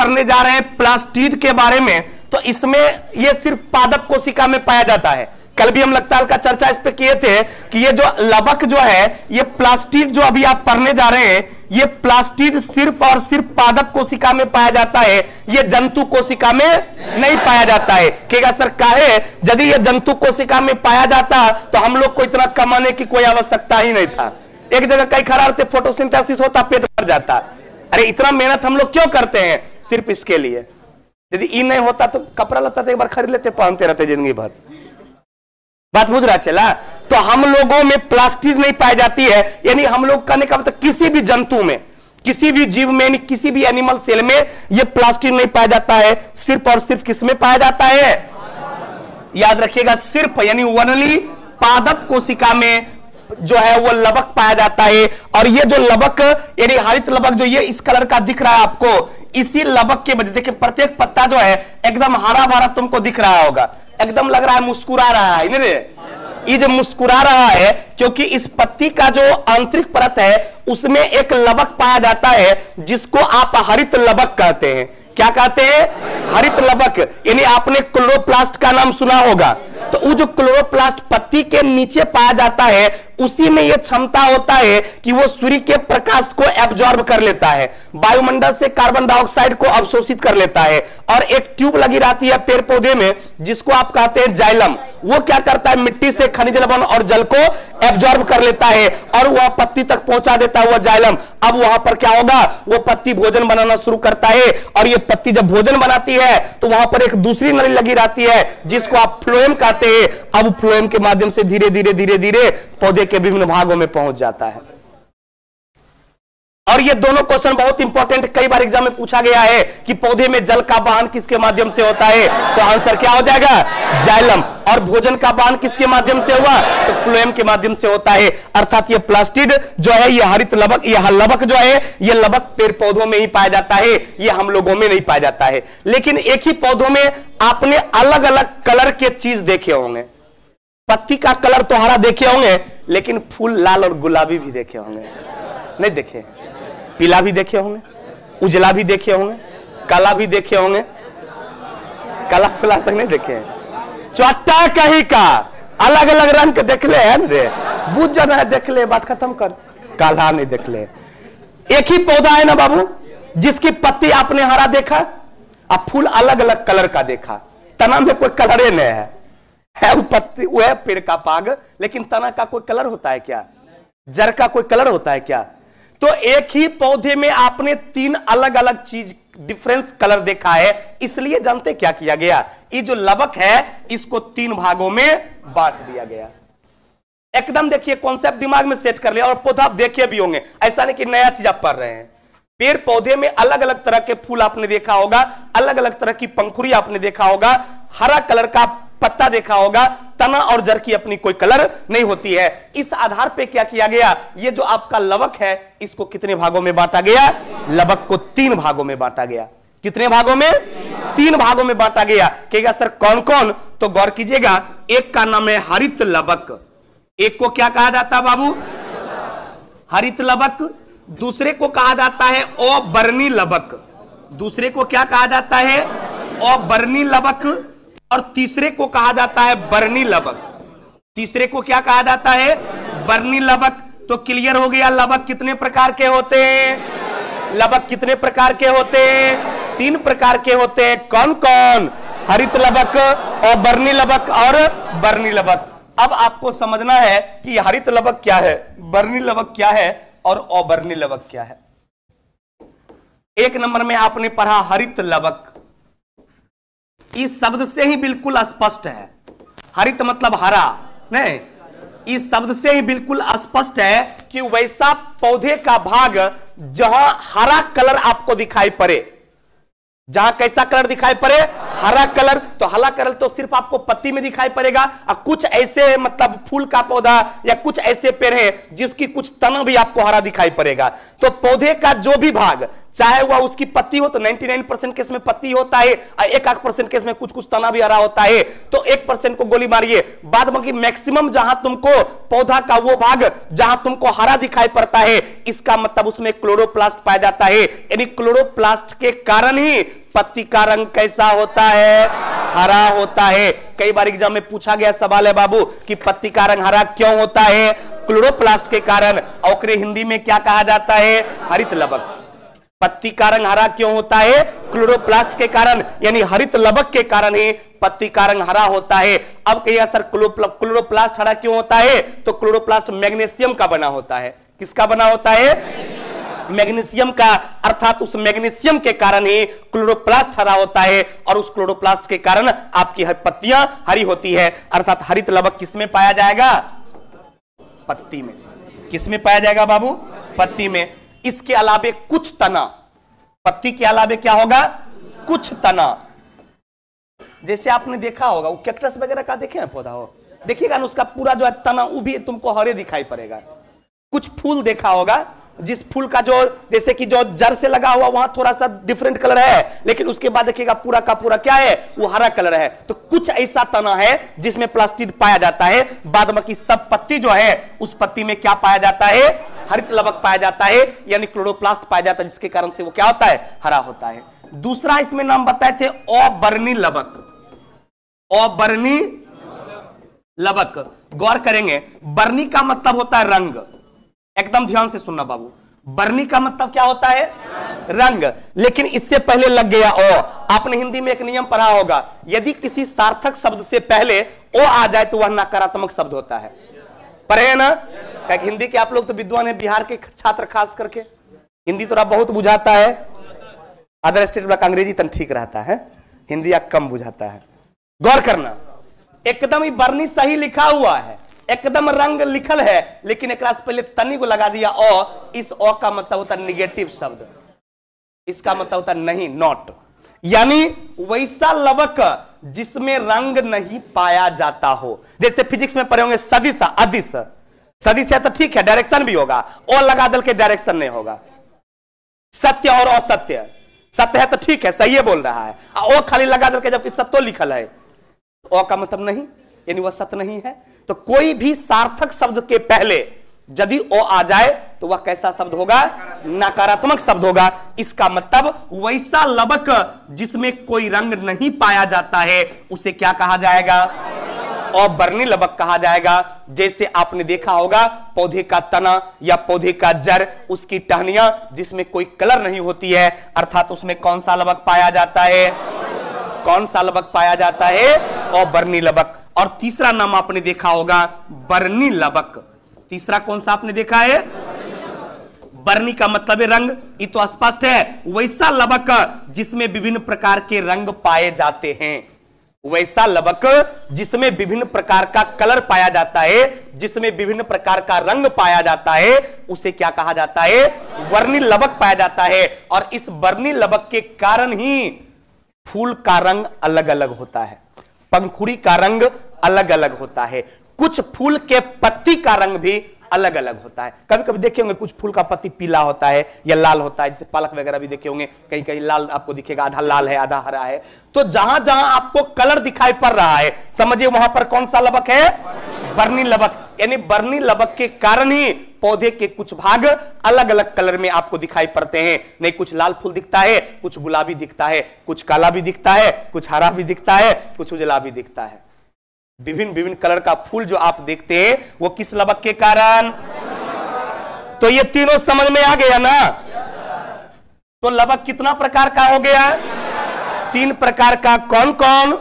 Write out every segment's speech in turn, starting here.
पढ़ने जा रहे हैं प्लास्टिड के बारे में। तो इसमें ये सिर्फ पादप कोशिका में पाया जाता है। कल भी हम लगता का चर्चा इस पे किए थे कि ये जो लबक जो है, ये प्लास्टिड जो अभी आप पढ़ने जा रहे हैं, ये प्लास्टिड सिर्फ और सिर्फ पादप कोशिका में पाया जाता है, ये जंतु कोशिका में नहीं पाया जाता है। कहेगा सर काहे? यदि ये जंतु कोशिका में पाया जाता तो हम लोग को इतना कमाने की कोई आवश्यकता ही नहीं था। एक जगह कई खराबते फोटोसिंथेसिस होता, पेट भर जाता। अरे इतना मेहनत हम लोग क्यों करते हैं? सिर्फ इसके लिए। यदि ये नहीं होता तो कपड़ा लता तो एक बार खरीद लेते, पहनते रहते जिंदगी भर। बात बुझ रहा चला? तो हम लोगों में प्लास्टिड नहीं पाई जाती है, यानी हम लोग कहने का मतलब किसी भी जंतु में, किसी भी जीव में, किसी भी एनिमल सेल में यह प्लास्टिड नहीं पाया जाता है। सिर्फ और सिर्फ किसमें पाया जाता है? याद रखिएगा, सिर्फ यानी ओनली पादप कोशिका में जो है वो लबक पाया जाता है। और ये जो लबक यानी हरित लबक जो ये इस कलर का दिख रहा है आपको, इसी लबक के वजह देखिए प्रत्येक पत्ता जो है एकदम हरा भरा तुमको दिख रहा होगा, एकदम लग रहा है मुस्कुरा रहा है। नहीं रे, ये जो मुस्कुरा रहा है क्योंकि इस पत्ती का जो आंतरिक परत है उसमें एक लबक पाया जाता है जिसको आप हरित लबक कहते हैं। क्या कहते हैं? हरित लबक। यानी आपने क्लोरोप्लास्ट का नाम सुना होगा, तो वो जो क्लोरोप्लास्ट पत्ती के नीचे पाया जाता है उसी में यह क्षमता होता है कि वो सूर्य के प्रकाश को एब्जॉर्ब कर लेता है, वायुमंडल से कार्बन डाइऑक्साइड को अवशोषित कर लेता है। और एक ट्यूब लगी रहती है पेड़ पौधे में जिसको आप कहते हैं जाइलम, वो क्या करता है मिट्टी से खनिज लवण और जल को एब्जॉर्ब कर लेता है और वह पत्ती तक पहुंचा देता है वह जाइलम। अब वहां पर क्या होगा? वो पत्ती भोजन बनाना शुरू करता है और ये पत्ती जब भोजन बनाती है तो वहां पर एक दूसरी नली लगी रहती है जिसको आप फ्लोएम कहते हैं। अब फ्लोएम के माध्यम से धीरे धीरे धीरे धीरे पौधे के विभिन्न भागों में पहुंच जाता है। और ये दोनों क्वेश्चन बहुत इंपॉर्टेंट, कई बार एग्जाम में पूछा गया है कि पौधे में जल का वहन किसके माध्यम से होता है, तो आंसर क्या हो जाएगा? जाइलम। और भोजन का वहन किसके माध्यम से हुआ? तो फ्लोएम के माध्यम से होता है। अर्थात ये प्लास्टिड जो है, ये हरित लबक, यह लबक जो है, ये लबक पेड़ पौधों में ही पाया जाता है, ये हम लोगों में नहीं पाया जाता है। लेकिन एक ही पौधों में आपने अलग अलग कलर के चीज देखे होंगे। पत्ती का कलर तो हरा देखे होंगे, लेकिन फूल लाल और गुलाबी भी देखे होंगे। नहीं देखे? पीला भी देखे होंगे, उजला भी देखे होंगे, काला भी देखे होंगे। काला फूल आज तक नहीं देखे हैं? चौटा कहीं का अलग अलग रंग के देख ले हैं रे, बुझ जाना है, देख ले, बात खत्म कर। काला नहीं देख ले। एक ही पौधा है ना बाबू जिसकी पत्ती आपने हरा देखा और फूल अलग अलग कलर का देखा, तना में कोई कलर नहीं है वो पत्ती, वो है पेड़ का पाग, लेकिन तना का कोई कलर होता है क्या? जड़ का कोई कलर होता है क्या? तो एक ही पौधे में आपने तीन अलग अलग चीज डिफरेंस कलर देखा है, इसलिए जानते क्या किया गया? ये जो लबक है इसको तीन भागों में बांट दिया गया। एकदम देखिए कॉन्सेप्ट दिमाग में सेट कर लिया। और पौधा आप देखे भी होंगे, ऐसा नहीं कि नया चीज आप पढ़ रहे हैं। पेड़ पौधे में अलग अलग तरह के फूल आपने देखा होगा, अलग अलग तरह की पंखुड़ी आपने देखा होगा, हरा कलर का पत्ता देखा होगा, तना और जड़ की अपनी कोई कलर नहीं होती है। इस आधार पे क्या किया गया? ये जो आपका लबक है इसको कितने भागों में बांटा गया? लबक को तीन भागों में बांटा गया। कितने भागों में? तीन भागों में बांटा गया। कहेगा सर कौन कौन? तो गौर कीजिएगा, एक का नाम है हरित लबक। एक को क्या कहा जाता है बाबू? हरित लबक। दूसरे को कहा जाता है अवर्णी लबक। दूसरे को क्या कहा जाता है? अवर्णी लबक। और तीसरे को कहा जाता है वर्णी लबक। तीसरे को क्या कहा जाता है? वर्णी लबक। तो क्लियर हो गया लबक कितने प्रकार के होते हैं? लबक कितने प्रकार के होते हैं? तीन प्रकार के होते हैं। कौन कौन? हरित लबक और वर्णी लबक और वर्णी लबक। अब आपको समझना है कि हरित लबक क्या है, वर्णी लबक क्या है और अवर्णी लबक क्या है। एक नंबर में आपने पढ़ा हरित लबक। इस शब्द से ही बिल्कुल स्पष्ट है, हरित मतलब हरा नहीं, इस शब्द से ही बिल्कुल स्पष्ट है कि वैसा पौधे का भाग जहां हरा कलर आपको दिखाई पड़े, जहां कैसा कलर दिखाई पड़े? हरा कलर। तो हरा कलर तो सिर्फ आपको पत्ती में दिखाई पड़ेगा, और कुछ ऐसे मतलब फूल का पौधा या कुछ ऐसे पेड़ है जिसकी कुछ तना भी आपको हरा दिखाई पड़ेगा। तो पौधे का जो भी भाग चाहे वह उसकी पत्ती हो तो 99% केस में पत्ती होता है, 1% केस में कुछ कुछ तना भी हरा होता है। तो 1% को गोली मारिए, बाद बाकी मैक्सिमम जहां तुमको पौधा का वो भाग जहां तुमको हरा दिखाई पड़ता है, इसका मतलब उसमें क्लोरोप्लास्ट पाया जाता है। यानी क्लोरोप्लास्ट के कारण ही पत्ती का रंग कैसा होता है, हरा होता है। कई बार एग्जाम में पूछा गया सवाल है बाबू कि पत्ती का रंग हरा क्यों होता है? क्लोरोप्लास्ट के कारण। और हिंदी में क्या कहा जाता है? हरित लवक। पत्ती का रंग हरा क्यों होता है? क्लोरोप्लास्ट के कारण, यानी हरित लवक के कारण ही पत्ती का रंग हरा होता है। अब कहिए सर क्लोरोप्लास्ट हरा क्यों होता है? तो क्लोरोप्लास्ट मैग्नीशियम का बना होता है। किसका बना होता है? मैग्नीशियम का, अर्थात उस मैग्नीशियम के कारण ही क्लोरोप्लास्ट हरा होता है, और उस क्लोरोप्लास्ट के कारण आपकी पत्तियां हरी होती है। अर्थात हरित लवक किसमें पाया जाएगा? पत्ती में। किसमें पाया जाएगा बाबू? पत्ती में। इसके अलावे कुछ तना, पत्ती के अलावे क्या होगा? कुछ तना। जैसे आपने देखा होगा वो कैक्टस वगैरह का देखे हैं पौधा हो, देखिएगा ना उसका पूरा जो है तना वो भी तुमको हरे दिखाई पड़ेगा। कुछ फूल देखा होगा जिस फूल का जो जैसे कि जो जड़ से लगा हुआ वहां थोड़ा सा डिफरेंट कलर है, लेकिन उसके बाद देखिएगा पूरा का पूरा क्या है? वो हरा कलर है। तो कुछ ऐसा तना है जिसमें प्लास्टिड पाया जाता है। बाद बाकी सब पत्ती जो है उस पत्ती में क्या पाया जाता है? हरित लवक पाया जाता है, यानी क्लोरोप्लास्ट पाया जाता है, जिसके कारण से वो क्या होता है? हरा होता है। दूसरा इसमें नाम बताए थे अवर्णी लवक। अवर्णी लवक गौर करेंगे, वर्णी का मतलब होता है रंग। एकदम ध्यान से सुनना बाबू, वर्णी का मतलब क्या होता है? रंग। लेकिन इससे पहले लग गया ओ। आपने हिंदी में एक नियम पढ़ा होगा, यदि किसी सार्थक शब्द से पहले ओ आ जाए तो वह नकारात्मक शब्द होता है। पढ़े हैं ना? हिंदी के आप लोग तो विद्वान है, बिहार के छात्र खास करके हिंदी तो बहुत बुझाता है। अदर स्टेट वाला अंग्रेजी तन ठीक रहता है, हिंदी कम बुझाता है। गौर करना, एकदम ही वर्णी सही लिखा हुआ है, एकदम रंग लिखल है, लेकिन एक पहले तनी को लगा दिया ओ। इस ओ का मतलब होता है निगेटिव शब्द, इसका मतलब होता है नहीं, नॉट। यानी वैसा लवक जिसमें रंग नहीं पाया जाता हो। जैसे फिजिक्स में पढ़े होंगे सदिश अदिश। सदिश है तो ठीक है, डायरेक्शन भी होगा, ओ लगा दल के डायरेक्शन नहीं होगा। सत्य और असत्य, सत्य है तो ठीक है, सही है बोल रहा है, ओ खाली लगा दल के जबकि सत्य लिखल है, ओ का मतलब नहीं, यानी वह सत्य नहीं है। तो कोई भी सार्थक शब्द के पहले यदि ओ आ जाए तो वह कैसा शब्द होगा? नकारात्मक शब्द होगा। इसका मतलब वैसा लवक जिसमें कोई रंग नहीं पाया जाता है उसे क्या कहा जाएगा? अवर्णी लवक कहा जाएगा। जैसे आपने देखा होगा पौधे का तना या पौधे का जड़, उसकी टहनियां जिसमें कोई कलर नहीं होती है, अर्थात उसमें कौन सा लवक पाया जाता है? कौन सा लवक पाया जाता है? अवर्णी लवक। और तीसरा नाम आपने देखा होगा वर्णी लवक। तीसरा कौन सा आपने देखा है? वर्णी का मतलब है रंग, ये तो स्पष्ट है। वैसा लवक जिसमें विभिन्न प्रकार के रंग पाए जाते हैं, वैसा लवक जिसमें विभिन्न प्रकार का कलर पाया जाता है, जिसमें विभिन्न प्रकार का रंग पाया जाता है, उसे क्या कहा जाता है? वर्णी लवक पाया जाता है। और इस वर्णी लवक के कारण ही फूल का रंग अलग अलग होता है, पंखुड़ी का रंग अलग अलग होता है, कुछ फूल के पत्ती का रंग भी अलग अलग होता है। कभी कभी देखे होंगे कुछ फूल का पत्ती पीला होता है या लाल होता है, जैसे पालक वगैरह भी देखे होंगे, कहीं कहीं लाल आपको दिखेगा, आधा लाल है आधा हरा है। तो जहां जहां आपको कलर दिखाई पड़ रहा है समझिए वहां पर कौन सा लवक है? वर्णी लवक। यानी वर्णी लवक के कारण ही पौधे के कुछ भाग अलग अलग कलर में आपको दिखाई पड़ते हैं। नहीं कुछ लाल फूल दिखता है, कुछ गुलाबी दिखता है, कुछ काला भी दिखता है, कुछ हरा भी दिखता है, कुछ उजला भी दिखता है। विभिन्न विभिन्न कलर का फूल जो आप देखते हैं वो किस लवक के कारण? तो ये तीनों समझ में आ गया ना? तो लवक कितना प्रकार का हो गया? 3 प्रकार का। कौन कौन?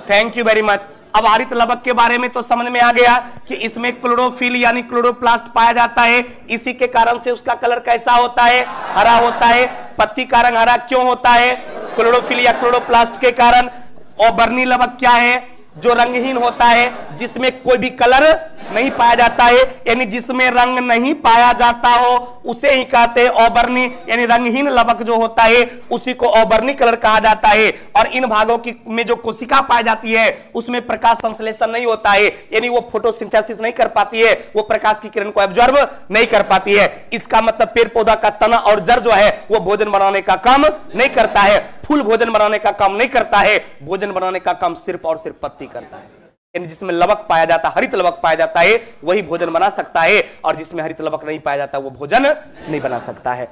Thank you very much. अब हरित लवक के बारे में तो समझ में आ गया कि इसमें क्लोरोफिल यानी क्लोरोप्लास्ट पाया जाता है, इसी के कारण से उसका कलर कैसा होता है? हरा होता है। पत्ती का रंग हरा क्यों होता है? क्लोरोफिल या क्लोरोप्लास्ट के कारण। और वर्णी लवक क्या है? जो रंगहीन होता है, जिसमें कोई भी कलर नहीं पाया जाता है, यानी जिसमें रंग नहीं पाया जाता हो उसे ही कहते हैं ऑबर्नी, यानी रंगहीन लवक जो होता है उसी को ऑबर्नी कलर कहा जाता है। और इन भागों की में जो कोशिका पाई जाती है उसमें प्रकाश संश्लेषण नहीं होता है, यानी वो फोटोसिंथेसिस नहीं कर पाती है, वो प्रकाश की किरण को एब्जॉर्ब नहीं कर पाती है। इसका मतलब पेड़ पौधा का तना और जड़ जो है वो भोजन बनाने का काम नहीं करता है, फूल भोजन बनाने का काम नहीं करता है, भोजन बनाने का काम सिर्फ और सिर्फ पत्ती करता है। यानी जिसमें लवक पाया जाता है, हरित लवक पाया जाता है, वही भोजन बना सकता है, और जिसमें हरित लवक नहीं पाया जाता वो भोजन नहीं बना सकता है।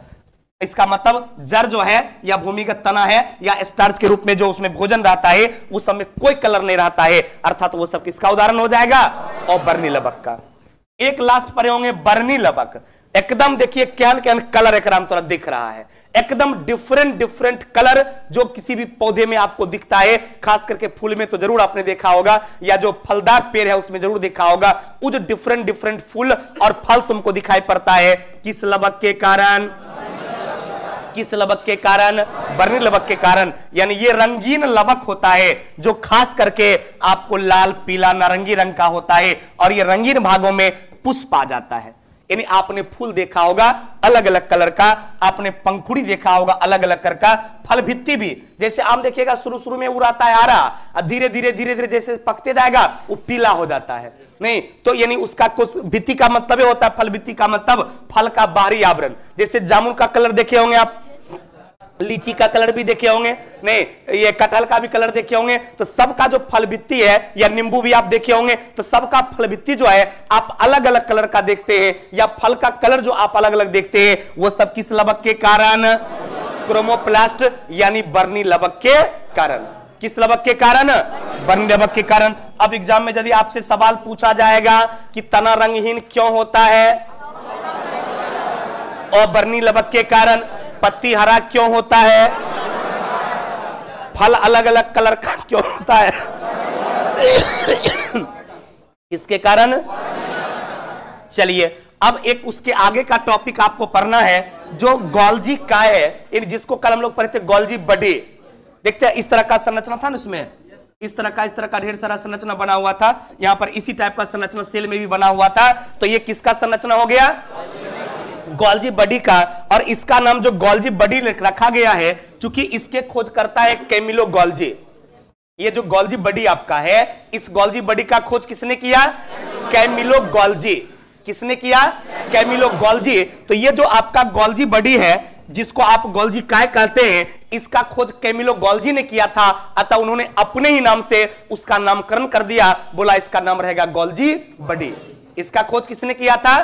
इसका मतलब जड़ जो है या भूमिगत तना है या स्टार्च के रूप में जो उसमें भोजन रहता है उस समय कोई कलर नहीं रहता है, अर्थात वो सब किसका उदाहरण हो जाएगा? और बर्नी लवक का। एक लास्ट पढ़े होंगे बर्नी लवक। एकदम देखिए क्या कलर एक राम थोड़ा दिख रहा है, एकदम डिफरेंट कलर जो किसी भी पौधे में आपको दिखता है, खास करके फूल में तो जरूर आपने देखा होगा, या जो फलदार पेड़ है उसमें जरूर देखा होगा, वो जो डिफरेंट फूल और फल तुमको दिखाई पड़ता है किस लवक के कारण? किस लवक के कारण? बर्नी लवक के कारण। यानी ये रंगीन लवक होता है जो खास करके आपको लाल पीला नारंगी रंग का होता है, और ये रंगीन भागों में पुष्प आ जाता है। यानी आपने फूल देखा होगा अलग अलग कलर का, आपने पंखुड़ी देखा होगा अलग अलग कलर का, फल भित्ती भी जैसे आम देखिएगा शुरू में उड़ाता है हरा, धीरे धीरे जैसे पकते जाएगा वो पीला हो जाता है। नहीं तो यानी उसका कुछ भित्ती का मतलब होता है, फल भित्ती का मतलब फल का बाहरी आवरण। जैसे जामुन का कलर देखे होंगे आप, लीची का कलर भी देखे होंगे, नहीं ये कटहल का भी कलर देखे होंगे, तो सबका जो फल भित्ती है, या नींबू भी आप देखे होंगे, तो सबका फल भित्ती जो है आप अलग अलग कलर का देखते हैं, या फल का कलर जो आप अलग अलग देखते हैं वो सब किस लवक के कारण? क्रोमोप्लास्ट यानी बर्नी लवक के कारण। किस लवक के कारण? बर्नी लवक के कारण। अब एग्जाम में यदि आपसे सवाल पूछा जाएगा कि तना रंगहीन क्यों होता है? और बर्नी लवक के कारण। पत्ती हरा क्यों होता है? फल अलग अलग कलर का क्यों होता है? इसके कारण। चलिए अब एक उसके आगे का टॉपिक आपको पढ़ना है जो गोल्जी काय है, जिसको कल हम लोग पढ़े थे गोल्जी बॉडी। देखते हैं इस तरह का संरचना था ना, उसमें इस तरह का ढेर सारा संरचना बना हुआ था, यहां पर इसी टाइप का संरचना सेल में भी बना हुआ था। तो ये किसका संरचना हो गया? गोल्जी बॉडी का। और इसका नाम जो गोल्जी बॉडी रखा गया है क्योंकि इसके खोज करता है कैमिलो गोल्जी। ये जो गोल्जी बॉडी आपका है, इस गोल्जी बॉडी का खोज किसने किया? Camillo Golgi. किसने किया? Camillo Golgi. तो ये जो आपका गोल्जी बॉडी है जिसको आप गोल्जी काय कहते हैं, इसका खोज कैमिलो गोल्जी ने किया था, अतः उन्होंने अपने ही नाम से उसका नामकरण कर दिया, बोला इसका नाम रहेगा गोल्जी बॉडी। इसका खोज किसने किया था?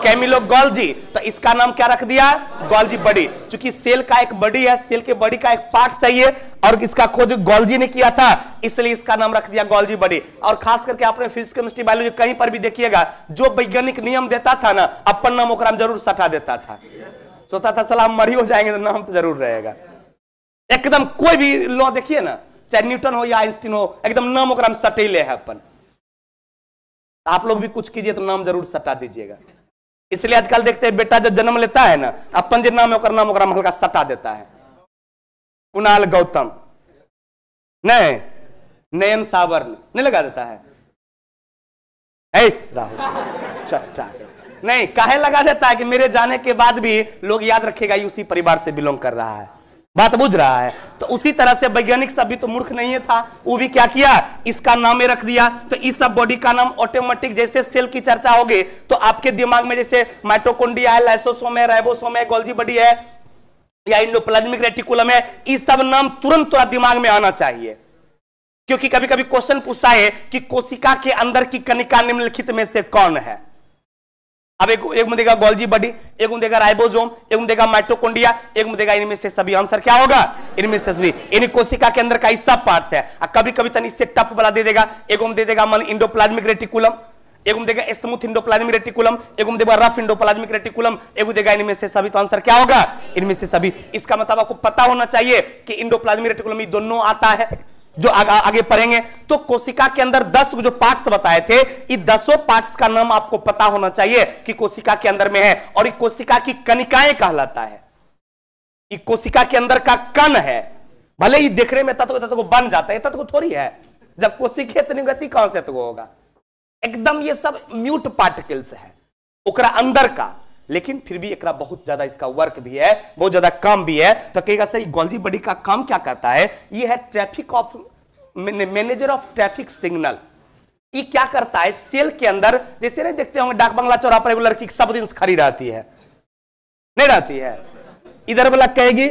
Camillo Golgi. तो इसका नाम क्या रख दिया? Golgi body. क्योंकि सेल का एक बॉडी है, सेल के बॉडी का एक पार्ट सही है, और इसका खोज गोल्जी ने किया था, इसलिए इसका नाम रख दिया गोल्जी बॉडी। और खास करके आपने फिजिक्स केमिस्ट्री बायोलॉजी कहीं पर भी देखिएगा, जो वैज्ञानिक नियम देता था ना, अपन नाम ओकरा में जरूर सटा देता था, सोचता था सलाम मरी हो जाएंगे तो नाम तो जरूर रहेगा। एकदम कोई भी लॉ देखिए ना, चाहे न्यूटन हो या आइंस्टीन हो, एकदम नाम ओकरा में सटेले है अपन। आप लोग भी कुछ कीजिए तो नाम जरूर सटा दीजिएगा। इसलिए आजकल देखते हैं बेटा जब जन्म लेता है ना, अपन जो नाम है ओकर नाम ओकरा में हल्का सटा देता है। कुणाल गौतम नहीं, नयन सावर्ण नहीं लगा देता है, राहुल चट्टा नहीं, काहे लगा देता है कि मेरे जाने के बाद भी लोग याद रखेगा ये उसी परिवार से बिलोंग कर रहा है। बात बुझ रहा है? तो उसी तरह से वैज्ञानिक सब भी तो मूर्ख नहीं है था, वो भी क्या किया? इसका नाम रख दिया। तो इस सब बॉडी का नाम ऑटोमेटिक, जैसे सेल की चर्चा होगी तो आपके दिमाग में जैसे माइटोकॉन्ड्रिया है, लाइसोसोम है, राइबोसोम है, गोल्जी बॉडी है या एंडोप्लाज्मिक रेटिकुलम है, ये सब नाम तुरंत थोड़ा दिमाग में आना चाहिए। क्योंकि कभी कभी क्वेश्चन पूछता है कि कोशिका के अंदर की कणिका निम्नलिखित में से कौन है। अब एक में देगा गोल्जी बॉडी, एक में देगा राइबोसोम, एक में देगा माइटोकॉन्ड्रिया, एक में देगा इनमें से सभी। आंसर क्या होगा? इनमें से सभी। इन कोशिका के अंदर का इस सब पार्ट्स है। कभी कभी तनी इससे टफ वाला दे देगा, एक में दे देगा मन इंडोप्लाज्मिक रेटिकुलम, एक में देगा स्मूथ इंडोप्लाज्मिक रेटिकुलम, एक में देगा रफ इंडोप्लाज्मिक रेटिकुलम, एक में देगा इनमें से सभी। तो आंसर क्या होगा? इनमें से सभी। इसका मतलब आपको पता होना चाहिए कि इंडोप्लाज्मिक रेटिकुलम ये दोनों आता है, जो आगे पढ़ेंगे। तो कोशिका के अंदर 10 जो पार्ट्स बताए थे, ये 10 पार्ट्स का नाम आपको पता होना चाहिए कि कोशिका के अंदर में है, और ये कोशिका की कणिकाएं कहलाता है। ये कोशिका के अंदर का कण है, भले ही देखने में तत्व बन जाता है, तत्व थोड़ी है। जब कोशिका इतनी गति कहां से तत्व होगा? एकदम ये सब म्यूट पार्टिकल्स है ओकरा अंदर का, लेकिन फिर भी एकरा बहुत ज्यादा इसका वर्क भी है, बहुत ज्यादा काम भी है। तो कहेगा सर गोल्जी बॉडी का काम क्या करता है? ये है traffic of manager of traffic signal. ये क्या करता है सेल के अंदर, जैसे नहीं देखते होंगे डाक बंगला चौराहा पर एक लड़की सब दिन खड़ी रहती है, नहीं रहती है, इधर वाला कहेगी,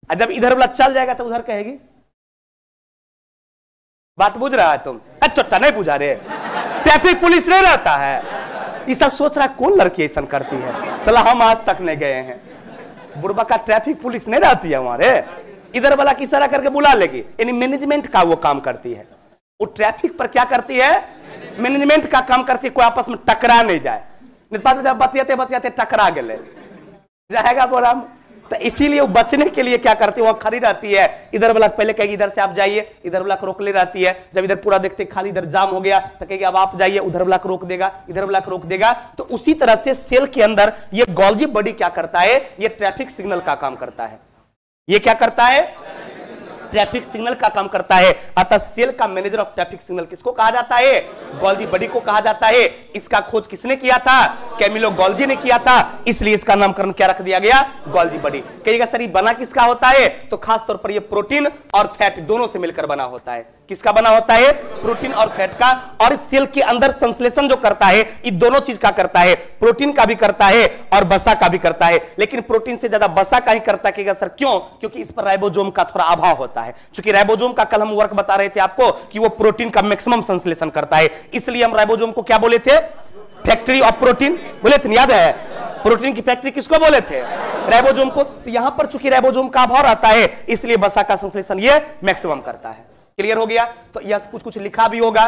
जब इधर वाला चल जाएगा तो उधर कहेगी। बात बुझ रहा है तुम? अच्छा नहीं बुझा रहे, ट्रैफिक पुलिस नहीं रहता है, ये सब सोच रहा है कौन लड़की ऐसा करती है, चला हम आज तक नहीं गए हैं, बुढ़बा का ट्रैफिक पुलिस नहीं रहती है हमारे, इधर वाला की इशारा करके बुला लेगी। यानी मैनेजमेंट का वो काम करती है, वो ट्रैफिक पर क्या करती है? मैनेजमेंट का काम करती है, कोई आपस में टकरा नहीं जाए। बतियाते बतियाते टकरा गए जाएगा बोला, तो इसीलिए वो बचने के लिए क्या करती है, वो खड़ी रहती है, इधर वाला पहले कहेगी इधर से आप जाइए, इधर वाला रोक ले रहती है। जब इधर पूरा देखते खाली इधर जाम हो गया तो कहेगी अब आप जाइए, उधर वाला रोक देगा, इधर वाला रोक देगा। तो उसी तरह से सेल के अंदर ये गोल्जी बॉडी क्या करता है? ये ट्रैफिक सिग्नल का काम करता है। ये क्या करता है? ट्रैफिक सिग्नल का काम करता है। अतः सेल का मैनेजर ऑफ ट्रैफिक सिग्नल किसको कहा जाता है? गोल्जी बॉडी को कहा जाता है। इसका खोज किसने किया था? कैमिलो गोल्जी ने किया था, इसलिए इसका नामकरण क्या रख दिया गया? Golgi body. कहिएगा सर ये बना किसका होता है? तो खास तौर पर ये प्रोटीन और फैट दोनों से मिलकर बना होता है। किसका बना होता है? प्रोटीन और फैट का। और इस सेल के अंदर संश्लेषण जो करता है ये दोनों चीज का करता है, प्रोटीन का भी करता है और वसा का भी करता है, लेकिन प्रोटीन से ज्यादा वसा का ही करता है। सर क्यों? क्योंकि इस पर राइबोसोम का थोड़ा अभाव होता है। चूंकि राइबोसोम का कल हम वर्क बता रहे थे आपको कि वो प्रोटीन का मैक्सिमम संश्लेषण करता है, इसलिए हम राइबोसोम को क्या बोले थे? फैक्ट्री ऑफ प्रोटीन बोले थे, याद है? प्रोटीन की फैक्ट्री किसको बोले थे? राइबोसोम को। तो यहां पर चूंकि राइबोसोम का अभाव रहता है इसलिए वसा का संश्लेषण ये मैक्सिमम करता है। क्लियर हो गया? तो यह कुछ कुछ लिखा भी होगा।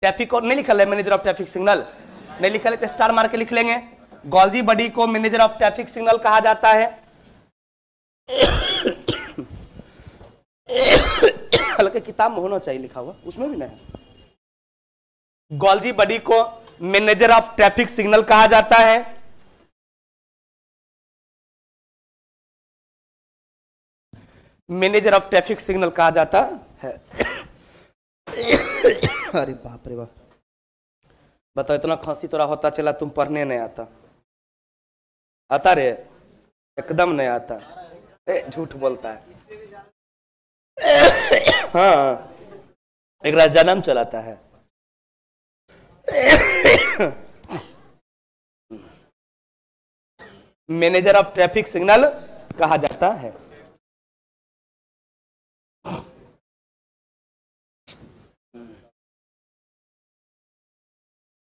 ट्रैफिक और नहीं लिखा है मैनेजर ऑफ ट्रैफिक सिग्नल, नहीं लिखा है तो स्टार मार के लिख लेंगे। गोल्जी बॉडी को मैनेजर ऑफ ट्रैफिक सिग्नल कहा जाता है। हल्के किताब में होना चाहिए लिखा हुआ, उसमें भी नहीं। गोल्जी बॉडी को मैनेजर ऑफ ट्रैफिक सिग्नल कहा जाता है। मैनेजर ऑफ ट्रैफिक सिग्नल कहा जाता है। अरे बाप रे बाप, बताओ इतना खांसी तोरा होता चला, तुम पढ़ने नहीं आता? आता रे? एकदम नहीं आता। झूठ बोलता है। हाँ, एक जन्म चलाता है। मैनेजर ऑफ ट्रैफिक सिग्नल कहा जाता है।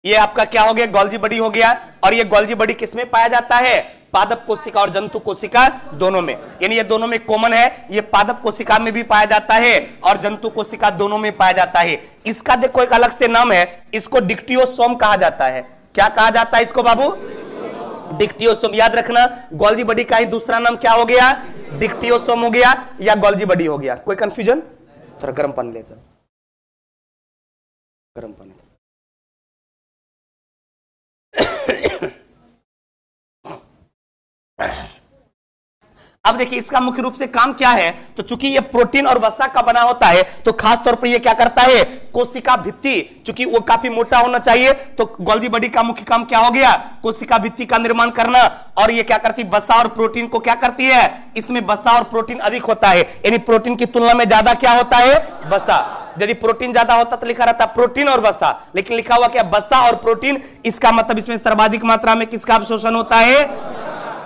ये आपका क्या हो गया? गोल्जी बॉडी हो गया। और ये गोल्जी बॉडी किसमें पाया जाता है? पादप कोशिका और जंतु कोशिका दोनों में, यानी ये दोनों में कॉमन है। ये पादप कोशिका में भी पाया जाता है और जंतु कोशिका दोनों में पाया जाता है। इसका देखो एक अलग से नाम है, इसको डिक्टियोसोम कहा जाता है। क्या कहा जाता है इसको बाबू? डिक्टियोसोम। याद रखना, गोल्जी बॉडी का ही दूसरा नाम क्या हो गया? डिक्टियोसोम हो गया या गोल्जी बॉडी हो गया। कोई कंफ्यूजन? थोड़ा गर्म पानी लेता, गर्म पानी। अब देखिए इसका मुख्य रूप से काम क्या है। तो चूंकि ये प्रोटीन और वसा का बना होता है तो खास तौर पर ये क्या करता है? कोशिका भित्ति, चूंकि वो काफी मोटा होना चाहिए तो गोल्जी बॉडी का मुख्य काम क्या हो गया? कोशिका भित्ति का निर्माण करना। और ये क्या करती है? वसा और प्रोटीन को क्या करती है? इसमें वसा और प्रोटीन अधिक होता है, यानी प्रोटीन की तुलना में ज्यादा क्या होता है? वसा। यदि प्रोटीन ज्यादा होता तो लिखा रहता प्रोटीन और वसा, लेकिन लिखा हुआ क्या? वसा और प्रोटीन। इसका मतलब इसमें सर्वाधिक मात्रा में किसका अवशोषण होता है?